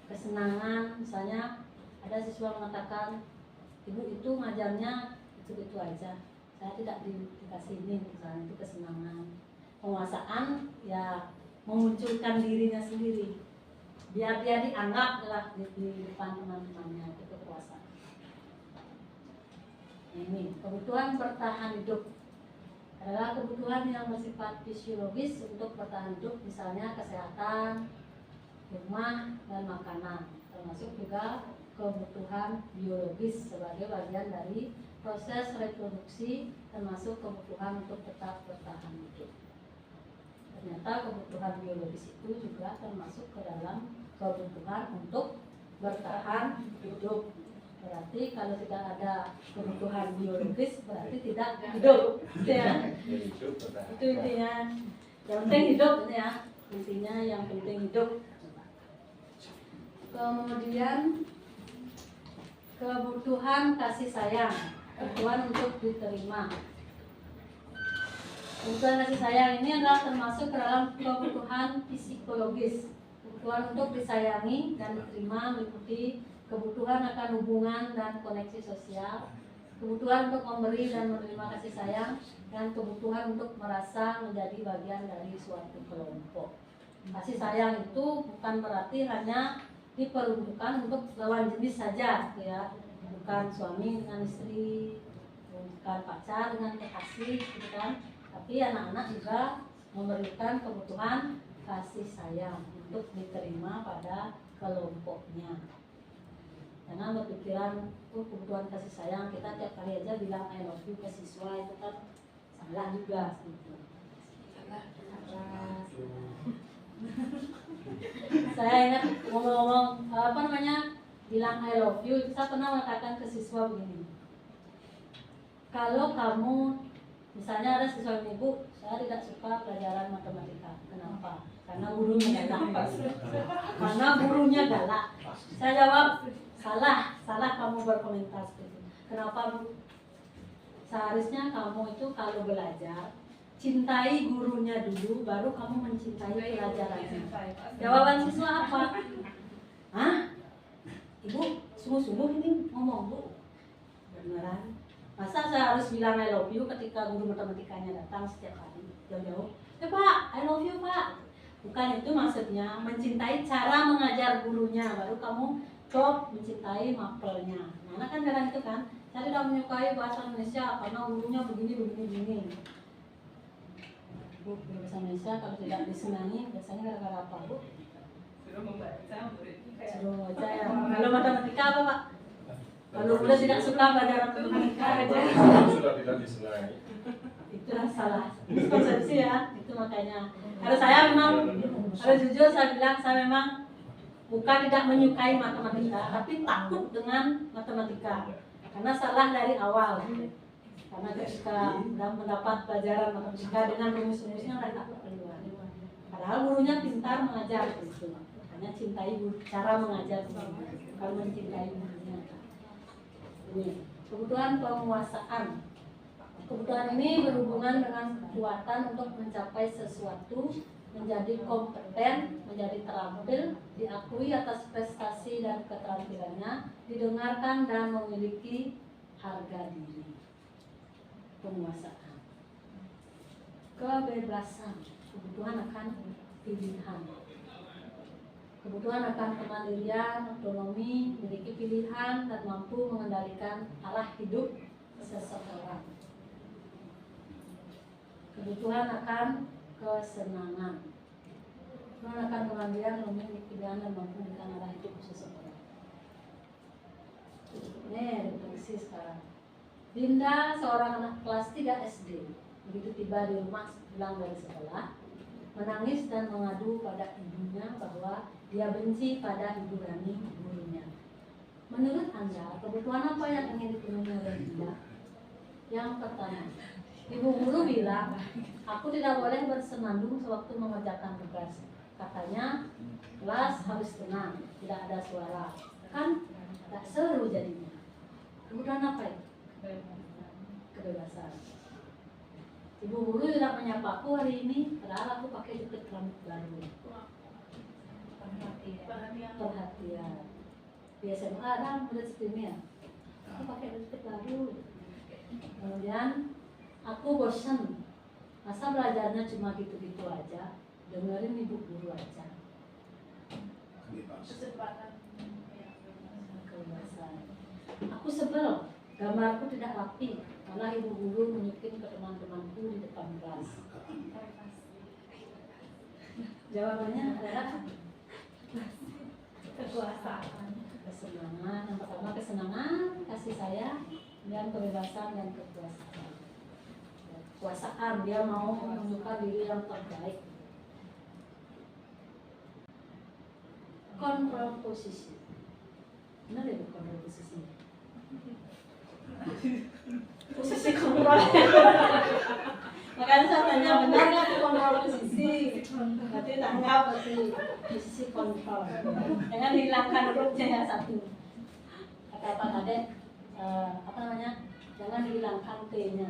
Kesenangan, misalnya ada siswa mengatakan ibu itu ngajarnya itu aja, saya tidak dikasih ini, misalnya itu kesenangan. Penguasaan ya memunculkan dirinya sendiri, biar dia dianggap lah di depan teman-temannya, itu kekuasaan. Ini kebutuhan bertahan hidup adalah kebutuhan yang bersifat fisiologis untuk bertahan hidup, misalnya kesehatan, rumah, dan makanan, termasuk juga kebutuhan biologis sebagai bagian dari proses reproduksi, termasuk kebutuhan untuk tetap bertahan hidup. Ternyata kebutuhan biologis itu juga termasuk ke dalam kebutuhan untuk bertahan hidup. Berarti kalau tidak ada kebutuhan biologis berarti tidak hidup, gitu ya. Itu intinya. Yang penting hidup ya. Intinya yang penting hidup. Kemudian kebutuhan kasih sayang, kebutuhan untuk diterima. Kebutuhan kasih sayang ini adalah termasuk ke dalam kebutuhan psikologis. Kebutuhan untuk disayangi dan diterima meliputi kebutuhan akan hubungan dan koneksi sosial, kebutuhan untuk memberi dan menerima kasih sayang, dan kebutuhan untuk merasa menjadi bagian dari suatu kelompok. Kasih sayang itu bukan berarti hanya diperuntukkan untuk lawan jenis saja, ya, bukan suami dengan istri, bukan pacar dengan kekasih, gitu kan. Tapi anak-anak juga memberikan kebutuhan kasih sayang untuk diterima pada kelompoknya. Jangan berpikiran kebutuhan kasih sayang kita tiap kali aja bilang I love you ke siswa, itu kan salah juga gitu. Salah. Saya ingat ngomong-ngomong bilang I love you, saya pernah mengatakan ke siswa begini, kalau kamu misalnya ada siswa ini, Bu, saya tidak suka pelajaran matematika. Kenapa? Karena gurunya galak. Karena gurunya galak. Saya jawab, salah kamu berkomentar seperti itu. Kenapa, Bu? Seharusnya kamu itu kalau belajar cintai gurunya dulu, baru kamu mencintai pelajarannya. Jawaban siswa apa? Hah? Ibu sungguh-sungguh ini ngomong, Bu? Beneran? Masa saya harus bilang I love you ketika guru matematikanya datang setiap hari jauh-jauh? Pak, I love you, Pak. Bukan itu maksudnya, mencintai cara mengajar gurunya, baru kamu coba mencintai mapelnya. Nah, anak kan kadang itu kan, saya tidak menyukai bahasa Indonesia karena gurunya begini. Bu, bahasa Indonesia kalau tidak disenangi, biasanya gara-gara apa, Bu? Suruh membaca, muridnya Suruh membaca ya. Kalau matematika apa, Pak? Kalau udah tidak suka belajar matematika aja. Sudah tidak disenangi. Itu salah konsepsi ya. Itu makanya. Kalau saya memang, kalau jujur saya bilang saya memang bukan tidak menyukai matematika, tapi takut dengan matematika. Karena salah dari awal. Karena ketika mendapat pelajaran matematika dengan rumus-rumusnya saya takut keluar. Padahal gurunya pintar mengajar gitu. Makanya cintai cara mengajar gurunya. Kalau mencintai gurunya. Ini kebutuhan penguasaan. Kebutuhan ini berhubungan dengan kekuatan untuk mencapai sesuatu, menjadi kompeten, menjadi terampil, diakui atas prestasi dan keterampilannya, didengarkan dan memiliki harga diri. Penguasaan. Kebebasan. Kebutuhan akan pilihan. Kebutuhan akan kemandirian, otonomi, memiliki pilihan, dan mampu mengendalikan arah hidup seseorang. Kebutuhan akan kesenangan. Kebutuhan akan kemandirian, memiliki pilihan, dan mampu mengendalikan arah hidup seseorang. Ini refleksi sekarang. Dinda, seorang anak kelas 3 SD, begitu tiba di rumah pulang dari sekolah, menangis dan mengadu pada ibunya bahwa dia benci pada ibu Rani, gurunya. Menurut Anda, kebutuhan apa yang ingin dipenuhi oleh Dinda? Yang pertama, ibu guru bilang, aku tidak boleh bersenandung sewaktu mengerjakan tugas. Katanya, kelas harus tenang, tidak ada suara. Kan tak seru jadinya. Kebutuhan apa itu? Kebebasan. Ibu guru tidak menyapa aku hari ini, padahal aku pakai jaket rambut baru. Perhatian. Di SMA kan udah seperti ya. Aku pakai jaket baru. Kemudian aku bosan. Masa belajarnya cuma gitu-gitu aja, dengerin ibu guru aja. Kebebasan. Aku sebel, gambarku tidak rapi karena ibu guru menunjukin ke teman-temanku di depan kelas. Jawabannya adalah Kekuasaan. kesenangan. Yang pertama kesenangan, kasih sayang, dan kebebasan dan kekuasaan. Kekuasaan, dia mau menunjukkan diri yang terbaik. Kontrol posisi. Benar ya kontrol posisi? Posisi kontrol. Makanya saya tanya, benar nggak tuh kontrol posisi? Berarti tanggap berarti posisi kontrol. Jangan dihilangkan hurufnya ya satu. Kata apa tadi? Apa namanya? Jangan dihilangkan T-nya.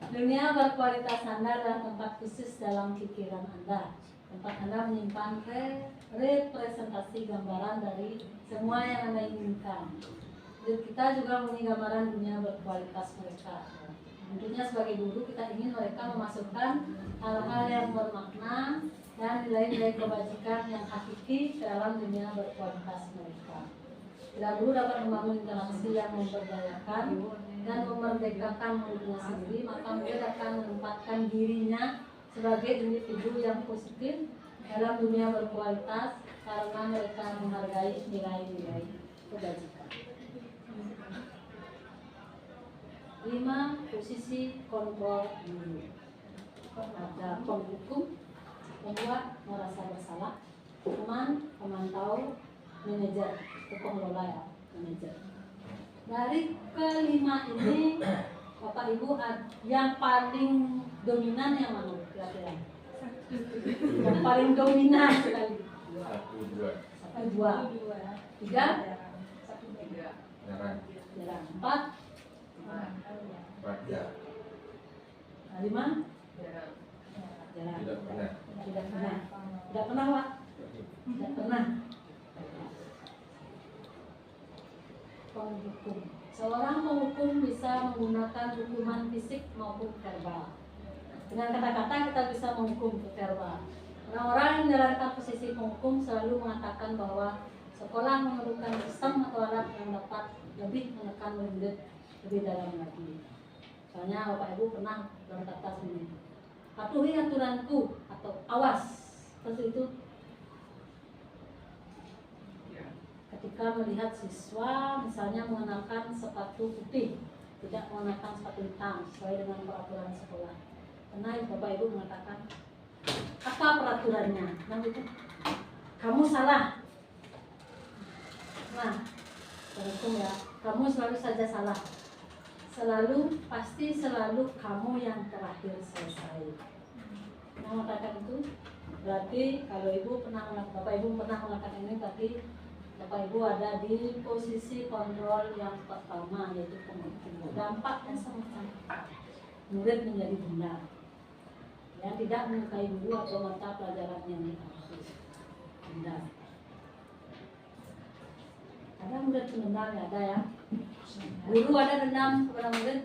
Dunia berkualitas Anda adalah tempat khusus dalam pikiran Anda. Tempat Anda menyimpan representasi gambaran dari semua yang Anda inginkan. Dan kita juga punya gambaran dunia berkualitas mereka. Tentunya sebagai guru kita ingin mereka memasukkan hal-hal yang bermakna dan nilai-nilai kebajikan yang hakiki ke dalam dunia berkualitas mereka. Bila guru dapat membangun interaksi yang memberdayakan dan memerdekakan muridnya sendiri, maka murid akan menempatkan dirinya sebagai individu yang positif dalam dunia berkualitas karena mereka menghargai nilai-nilai kebajikan. 5. Posisi kontrol guru. Ada penghukum, pembuat merasa bersalah, teman, pemantau, manajer, pengelola ya, manajer. Dari kelima ini, Bapak Ibu yang paling dominan yang mana kira-kira? Yang paling dominan sekali. 1, 2. 1, 2, 3, Jarang. 4, 4 ya. 5, jarang. Tidak pernah. Tidak pernah. Tidak pernah, Pak. Tidak pernah. Penghukum. Seorang penghukum bisa menggunakan hukuman fisik maupun verbal. Dengan kata-kata kita bisa menghukum ke verbal. Orang-orang yang menjalankan posisi penghukum selalu mengatakan bahwa sekolah memerlukan sistem atau alat yang dapat lebih menekan murid lebih dalam lagi. Soalnya Bapak Ibu pernah berkata sini, patuhi aturanku atau awas, seperti itu. Ketika melihat siswa misalnya mengenakan sepatu putih, tidak mengenakan sepatu hitam sesuai dengan peraturan sekolah, karena Bapak Ibu mengatakan apa peraturannya, nah itu kamu salah. Nah, terhukum ya, kamu selalu saja salah. Selalu, pasti selalu kamu yang terakhir selesai. Nah, mengatakan itu berarti kalau Ibu pernah melakukan, Bapak Ibu pernah melakukan ini, berarti Bapak Ibu ada di posisi kontrol yang pertama, yaitu penghukum. Dampaknya sama-sama. Murid menjadi benar, yang tidak menyukai guru atau mata pelajaran yang diambil. Benar. Ada murid pendendam ya, ada ya. Guru ada dendam kepada murid?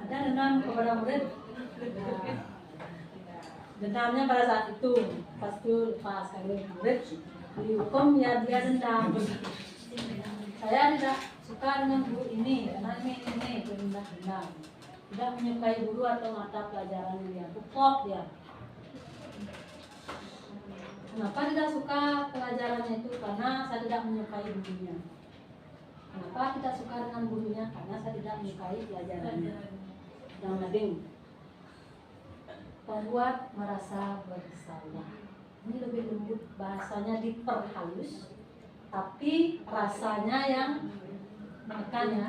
Ada dendam kepada murid? Dendamnya pada saat itu, pas itu lepas kalau murid dihukum ya dia dendam. Saya tidak suka dengan guru ini karena ini dendam. Tidak menyukai guru atau mata pelajaran dia, kupok dia. Kenapa tidak suka pelajarannya itu? Karena saya tidak menyukai gurunya. Kenapa tidak suka dengan gurunya? Karena saya tidak menyukai pelajarannya. Yang penting pembuat merasa bersalah. Ini lebih lembut, bahasanya diperhalus, tapi rasanya yang menekan ya.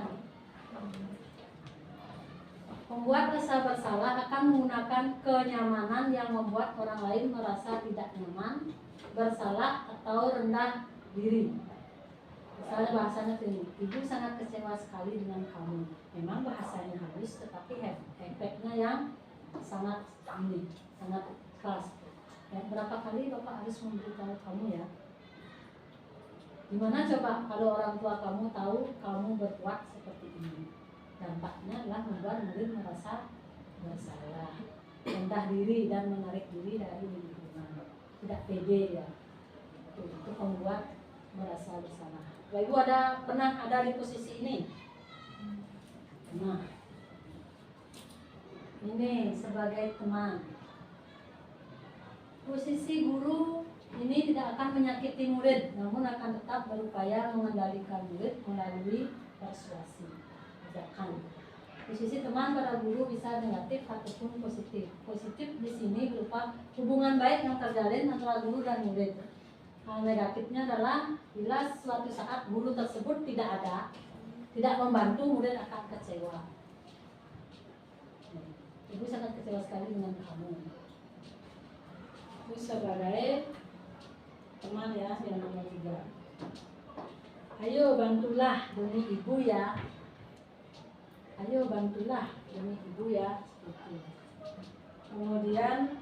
Pembuat rasa bersalah akan menggunakan kenyamanan yang membuat orang lain merasa tidak nyaman, bersalah atau rendah diri. Misalnya bahasanya ini, ibu sangat kecewa sekali dengan kamu. Memang bahasanya halus, tetapi efeknya yang sangat ini, sangat keras. Ya, berapa kali Bapak harus memberitahu kamu ya? Gimana coba kalau orang tua kamu tahu kamu berbuat seperti ini? Dampaknya adalah membuat murid merasa bersalah, rendah diri dan menarik diri dari lingkungan, tidak pede ya. Itu membuat merasa bersalah. Bapak Ibu pernah ada di posisi ini? ini sebagai teman. Posisi guru ini tidak akan menyakiti murid, namun akan tetap berupaya mengendalikan murid melalui persuasi, ajakan. Posisi teman pada guru bisa negatif ataupun positif. Positif di sini berupa hubungan baik yang terjalin antara guru dan murid. Hal negatifnya adalah bila suatu saat guru tersebut tidak ada, tidak membantu, murid akan kecewa. Ibu sangat kecewa sekali dengan kamu. Itu sebagai teman ya, yang nomor 3. Ayo bantulah demi ibu ya. Ayo bantulah demi ibu ya. Seperti. Kemudian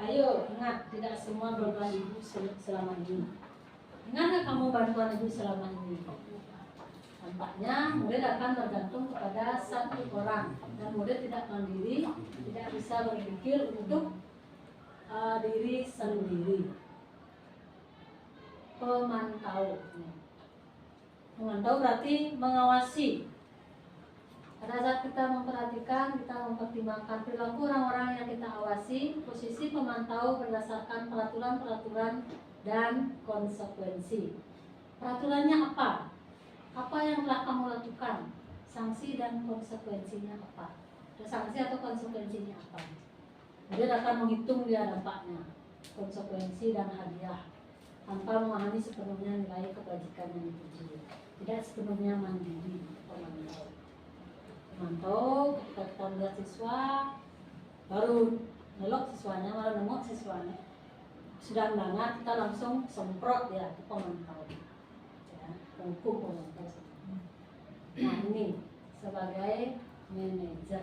ayo ingat, tidak semua beban ibu selama ini. Ingatkah kamu bantuan ibu selama ini? Tampaknya murid akan tergantung kepada satu orang dan murid tidak mandiri, tidak bisa berpikir untuk diri sendiri. Pemantau. Memantau berarti mengawasi. Pada saat kita memperhatikan, kita mempertimbangkan perilaku orang-orang yang kita awasi, posisi pemantau berdasarkan peraturan-peraturan dan konsekuensi. Peraturannya apa? Apa yang telah kamu lakukan? Sanksi dan konsekuensinya apa? Ada sanksi atau konsekuensinya apa? Dia akan menghitung dia dampaknya, konsekuensi dan hadiah, tanpa memahami sepenuhnya nilai kebajikan yang dituju. Tidak sepenuhnya mandiri pemantau. Pemantau ketika kita melihat siswa, baru nelok siswanya, malah nengok siswanya, sudah melanggar, kita langsung semprot ya ke pemantau, ya, hukum pemantau. Nah ini sebagai manajer,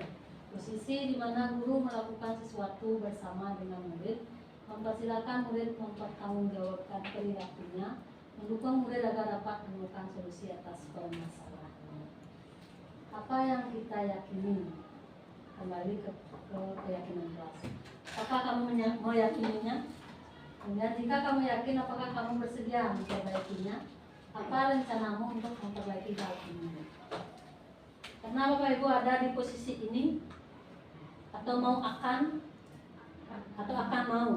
posisi di mana guru melakukan sesuatu bersama dengan murid, mempersilahkan murid mempertanggungjawabkan perilakunya, mendukung murid agar dapat menemukan solusi atas permasalahan. Apa yang kita yakini? Kembali ke keyakinan kelas. Apakah kamu meyakininya? Dan jika kamu yakin, apakah kamu bersedia memperbaikinya? Apa rencanamu untuk memperbaiki hal ini? Karena Bapak Ibu ada di posisi ini, atau mau akan mau?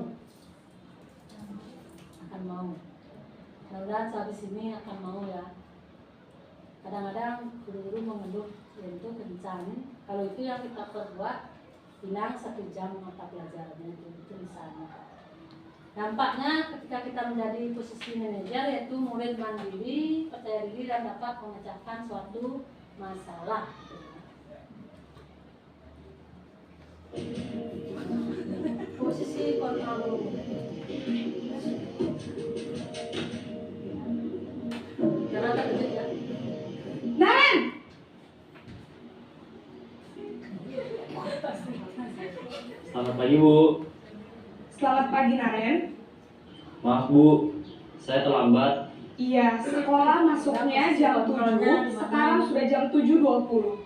Akan mau. Mudah-mudahan habis ini akan mau ya. Kadang-kadang guru-guru mengeluh itu kencang. Kalau itu yang kita perbuat, hilang 1 jam mata pelajarannya itu misalnya. Dampaknya ketika kita menjadi posisi manajer, yaitu murid mandiri, percaya diri dan dapat memecahkan suatu masalah. Posisi kontrol guru. Jangan terkejut ya. Naren! Selamat pagi Bu. Selamat pagi Naren. Maaf Bu, saya terlambat. Iya, sekolah masuknya jam 7, sekarang sudah jam 7.20.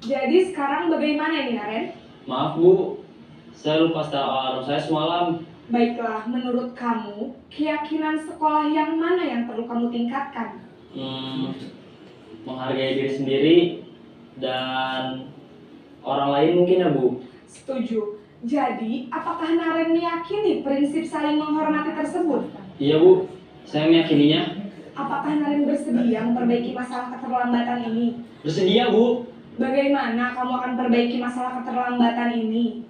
Jadi sekarang bagaimana ini Naren? Maaf Bu, saya lupa setel alarm saya semalam. Baiklah, menurut kamu, keyakinan sekolah yang mana yang perlu kamu tingkatkan? Menghargai diri sendiri dan orang lain mungkin ya Bu. Setuju. Jadi, apakah Naren meyakini prinsip saling menghormati tersebut? Iya Bu, saya meyakininya. Apakah Naren bersedia memperbaiki masalah keterlambatan ini? Bersedia Bu. Bagaimana kamu akan perbaiki masalah keterlambatan ini?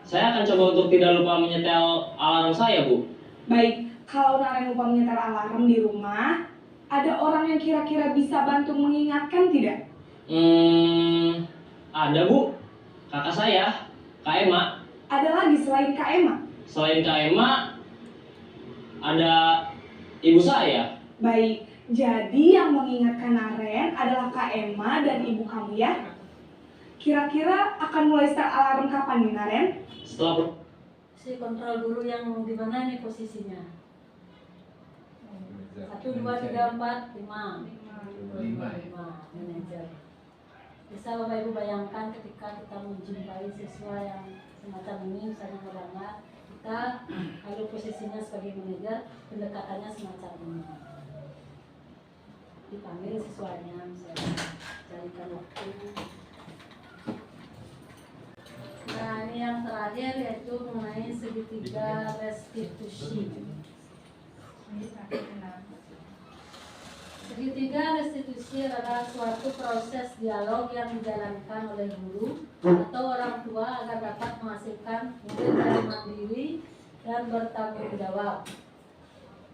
Saya akan coba untuk tidak lupa menyetel alarm saya Bu. Baik, kalau Naren lupa menyetel alarm di rumah, ada orang yang kira-kira bisa bantu mengingatkan tidak? Ada Bu, kakak saya, Kak Emma. Ada lagi selain Kak Emma? Selain Kak Emma, ada ibu saya. Baik, jadi yang mengingatkan Naren adalah Kak Emma dan ibu kamu ya? Kira-kira akan mulai start alarm kapan nih Naren? Setelah Si kontrol guru yang di mana nih posisinya? 1, 2, 3, 4, 5. 5 manajer. Bisa Bapak Ibu bayangkan ketika kita menjumpai siswa yang semacam ini, misalnya melanggar, kita kalau posisinya sebagai manajer, pendekatannya semacam ini. Dipanggil siswanya, misalnya carikan waktu, yang terakhir yaitu mengenai segitiga restitusi. Segitiga restitusi adalah suatu proses dialog yang dijalankan oleh guru atau orang tua agar dapat menghasilkan murid yang mandiri dan bertanggung jawab.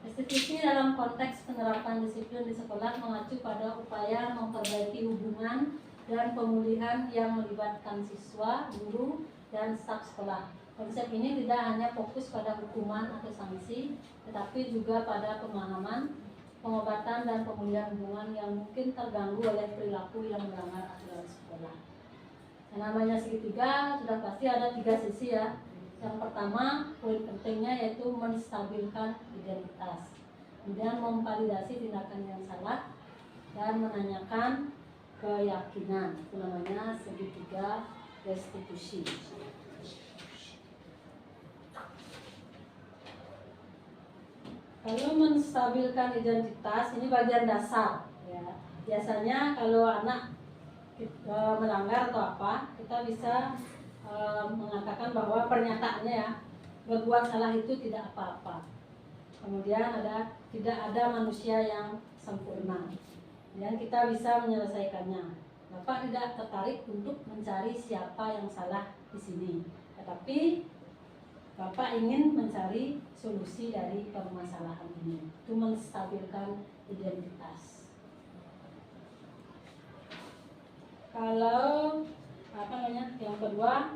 Restitusi dalam konteks penerapan disiplin di sekolah mengacu pada upaya memperbaiki hubungan dan pemulihan yang melibatkan siswa, guru, dan staf sekolah. Konsep ini tidak hanya fokus pada hukuman atau sanksi, tetapi juga pada pemahaman, pengobatan, dan pemulihan hubungan yang mungkin terganggu oleh perilaku yang melanggar aturan sekolah. Yang namanya segitiga sudah pasti ada 3 sisi ya. Yang pertama, poin pentingnya yaitu menstabilkan identitas, kemudian memvalidasi tindakan yang salah, dan menanyakan keyakinan. Itu namanya segitiga restitusi. Kalau menstabilkan identitas, ini bagian dasar ya. Biasanya kalau anak melanggar atau apa, kita bisa mengatakan bahwa pernyataannya ya, berbuat salah itu tidak apa-apa. Kemudian tidak ada manusia yang sempurna. Dan kita bisa menyelesaikannya. Bapak tidak tertarik untuk mencari siapa yang salah di sini, tetapi Bapak ingin mencari solusi dari permasalahan ini. Itu menstabilkan identitas. Kalau yang kedua,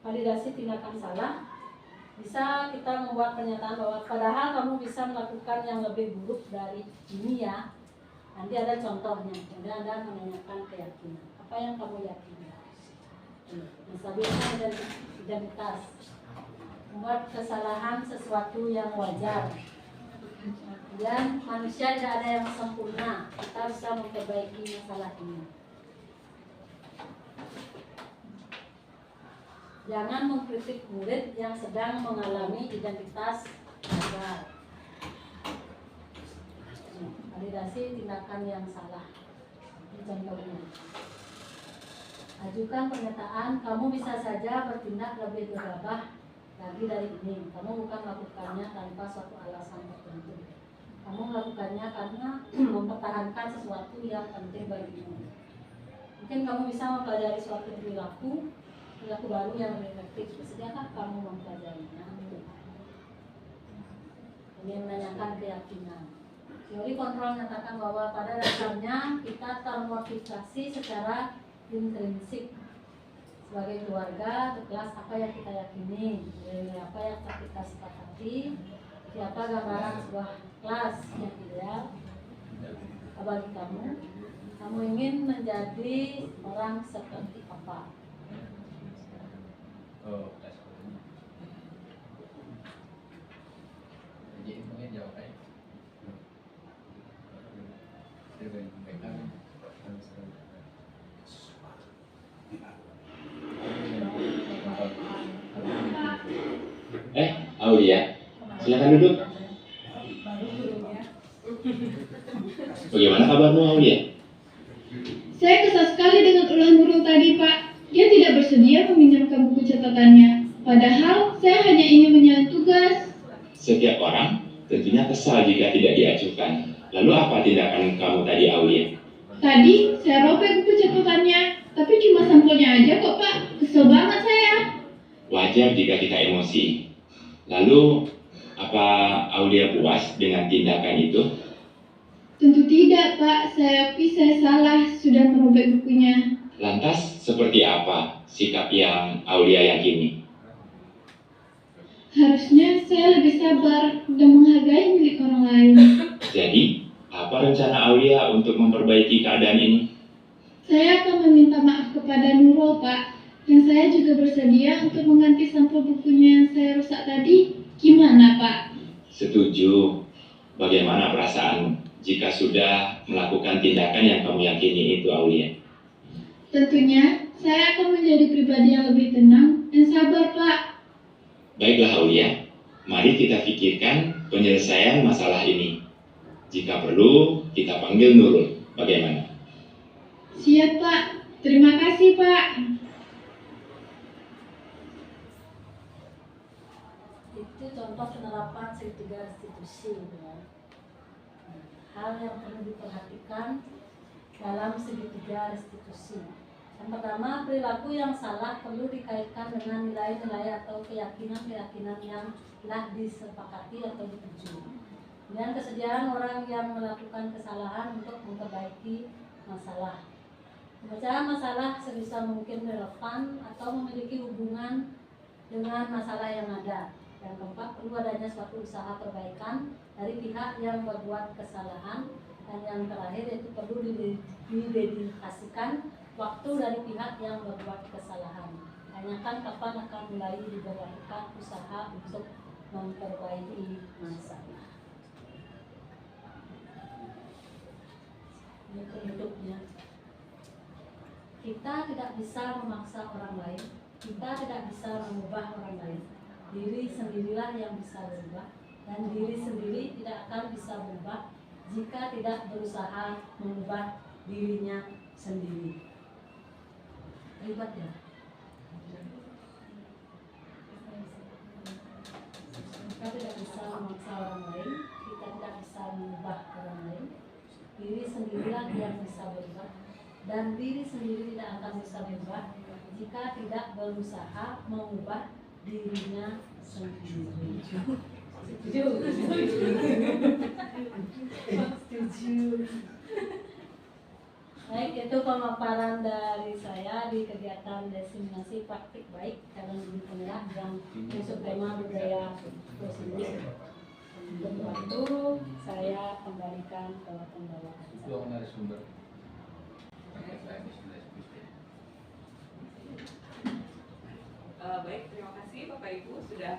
validasi tindakan salah, bisa kita membuat pernyataan bahwa padahal kamu bisa melakukan yang lebih buruk dari ini ya. Nanti ada contohnya. Kemudian Anda menanyakan keyakinan. Apa yang kamu yakini? Menstabilkan identitas. Membuat kesalahan sesuatu yang wajar. Dan manusia tidak ada yang sempurna. Kita bisa memperbaiki masalah ini. Jangan mengkritik murid yang sedang mengalami identitas gagal. Validasi tindakan yang salah. Ini contohnya. Ajukan pernyataan, kamu bisa saja bertindak lebih gegabah lagi dari ini. Kamu bukan melakukannya tanpa suatu alasan tertentu. Kamu melakukannya karena mempertahankan sesuatu yang penting bagimu. Mungkin kamu bisa mempelajari suatu perilaku baru yang lebih efektif. Sediakah kamu mempelajarinya? Ini menanyakan keyakinan. Teori kontrol menyatakan bahwa pada dasarnya kita termotivasi secara intrinsik sebagai keluarga, kelas apa yang kita yakini, apa yang kita sepakati, siapa gambaran sebuah kelas yang ideal bagi kamu. Kamu ingin menjadi orang seperti apa? Jadi mungkin jawab aja. Aulia, silakan duduk. Bagaimana kabarmu, Aulia? Saya kesal sekali dengan ulah guru tadi, Pak. Dia tidak bersedia meminjamkan buku catatannya. Padahal saya hanya ingin menyalin tugas. Setiap orang tentunya kesal jika tidak diajukan. Lalu apa tindakan kamu tadi, Aulia? Tadi saya robek buku catatannya, tapi cuma sampulnya aja kok, Pak. Kesel banget saya. Wajar jika kita emosi. Lalu, apa Aulia puas dengan tindakan itu? Tentu tidak, Pak. Saya salah sudah merobek bukunya. Lantas, seperti apa sikap yang Aulia yakini? Harusnya saya lebih sabar dan menghargai milik orang lain. Jadi, apa rencana Aulia untuk memperbaiki keadaan ini? Saya akan meminta maaf kepada Nurul, Pak. Dan saya juga bersedia untuk mengganti sampul bukunya yang saya rusak tadi. Gimana, Pak? Setuju. Bagaimana perasaan jika sudah melakukan tindakan yang kamu yakini itu, Aulia? Tentunya, saya akan menjadi pribadi yang lebih tenang dan sabar, Pak. Baiklah, Aulia. Mari kita pikirkan penyelesaian masalah ini. Jika perlu, kita panggil Nurul. Bagaimana? Siap, Pak. Terima kasih, Pak. contoh penerapan segitiga restitusi. Ya. Hal yang perlu diperhatikan dalam segitiga restitusi. Yang pertama, perilaku yang salah perlu dikaitkan dengan nilai-nilai atau keyakinan-keyakinan yang telah disepakati atau dituju. Dan kesediaan orang yang melakukan kesalahan untuk memperbaiki masalah. Pemecahan masalah sebisa mungkin relevan atau memiliki hubungan dengan masalah yang ada. Yang keempat, perlu adanya suatu usaha perbaikan dari pihak yang berbuat kesalahan. Dan yang terakhir, yaitu perlu didedikasikan waktu dari pihak yang berbuat kesalahan. Tanyakan kapan akan mulai diberlakukan usaha untuk memperbaiki masalah. Ini penutupnya. Kita tidak bisa memaksa orang lain. Kita tidak bisa mengubah orang lain. Diri sendirilah yang bisa berubah. Dan diri sendiri tidak akan bisa berubah jika tidak berusaha mengubah dirinya sendiri. Ribet ya? Kita tidak bisa memaksa orang lain, kita tidak bisa mengubah orang lain. Diri sendirilah yang bisa berubah, dan diri sendiri tidak akan bisa berubah jika tidak berusaha mengubah dirinya sendiri. Setuju. Baik, itu pemaparan dari saya di kegiatan diseminasi praktik baik calon ibu penggerak yang masuk tema budaya positif. Untuk waktu saya kembalikan ke pembawaan. Itu narasumber. Baik, terima kasih Bapak Ibu sudah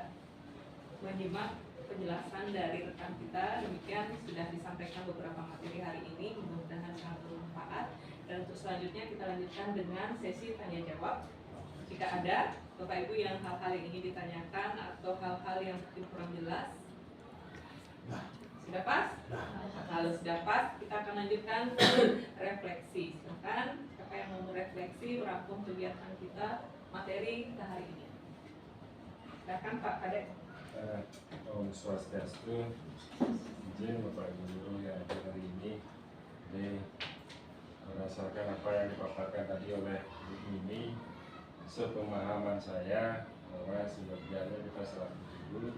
menyimak penjelasan dari rekan kita. Demikian sudah disampaikan beberapa materi hari ini, mudah-mudahan sangat bermanfaat. Dan untuk selanjutnya kita lanjutkan dengan sesi tanya jawab. Jika ada Bapak Ibu yang hal-hal yang ingin ditanyakan atau hal-hal yang mungkin kurang jelas, sudah pas? Kalau sudah pas, kita akan lanjutkan ke refleksi. Silakan siapa yang mau merefleksi merangkum kegiatan kita, materi kita hari ini. Silakan Pak Kadek. Om Swastiastu, izin Bapak Ibu Guru yang ada hari ini. Jadi berdasarkan apa yang dipaparkan tadi oleh Bu ini, sepemahaman saya bahwa sebenarnya kita selaku guru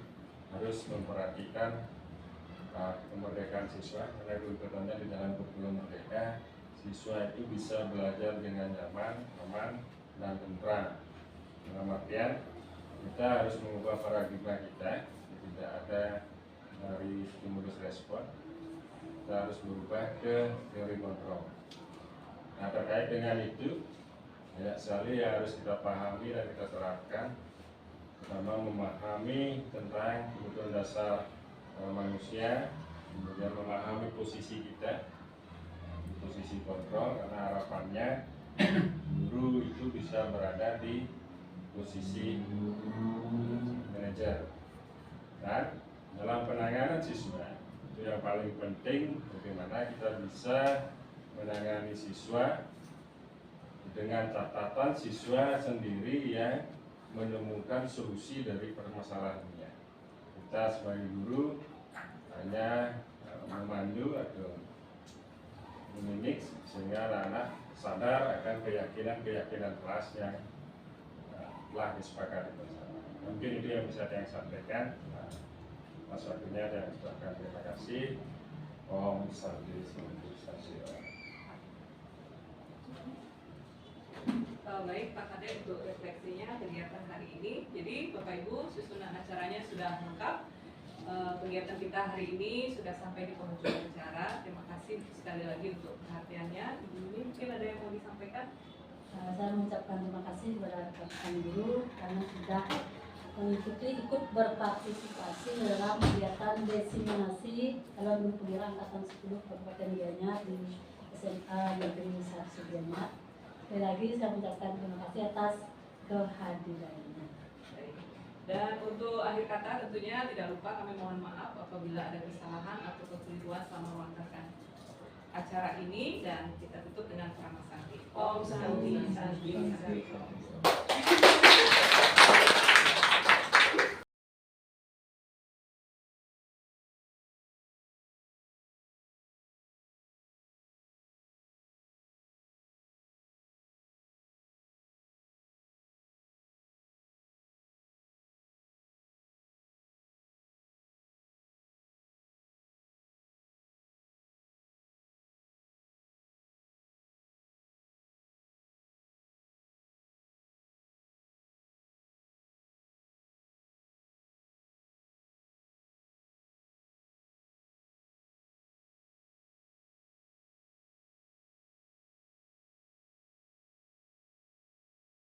harus memperhatikan kemerdekaan siswa, karena tuntutannya di dalam kurikulum merdeka, siswa itu bisa belajar dengan nyaman, aman, dan tentram. Dalam artian kita harus mengubah paradigma kita, tidak ada dari stimulus respon, kita harus berubah ke teori kontrol. Nah, terkait dengan itu banyak sekali yang harus kita pahami dan kita terapkan. Pertama, memahami tentang kebutuhan dasar manusia, kemudian memahami posisi kita, posisi kontrol, karena harapannya guru itu bisa berada di posisi manajer. Dan dalam penanganan siswa itu yang paling penting, bagaimana kita bisa menangani siswa dengan catatan siswa sendiri yang menemukan solusi dari permasalahannya. Kita sebagai guru hanya memandu atau memanage sehingga anak-anak sadar akan keyakinan-keyakinan kelas yang telah disepakati bersama. Mungkin itu yang bisa saya sampaikan. Mas waktunya saya ucapkan terima kasih. Om Santi Swastiastu. Baik Pak Kadek, untuk refleksinya kegiatan hari ini. Jadi Bapak Ibu, susunan acaranya sudah lengkap. Kegiatan kita hari ini sudah sampai di penghujung acara. Terima kasih sekali lagi untuk perhatiannya. Ini mungkin ada yang mau disampaikan? Saya mengucapkan terima kasih kepada rekan guru karena sudah ikut berpartisipasi dalam kegiatan diseminasi calon guru penggerak angkatan 10 Kabupaten Gianyar di SMA Negeri 1 Gianyar. Sekali lagi saya mengucapkan terima kasih atas kehadirannya. Dan untuk akhir kata tentunya tidak lupa kami mohon maaf apabila ada kesalahan atau kekeliruan selama melaksanakan acara ini, dan kita tutup dengan ceramah Santi. Om Santi.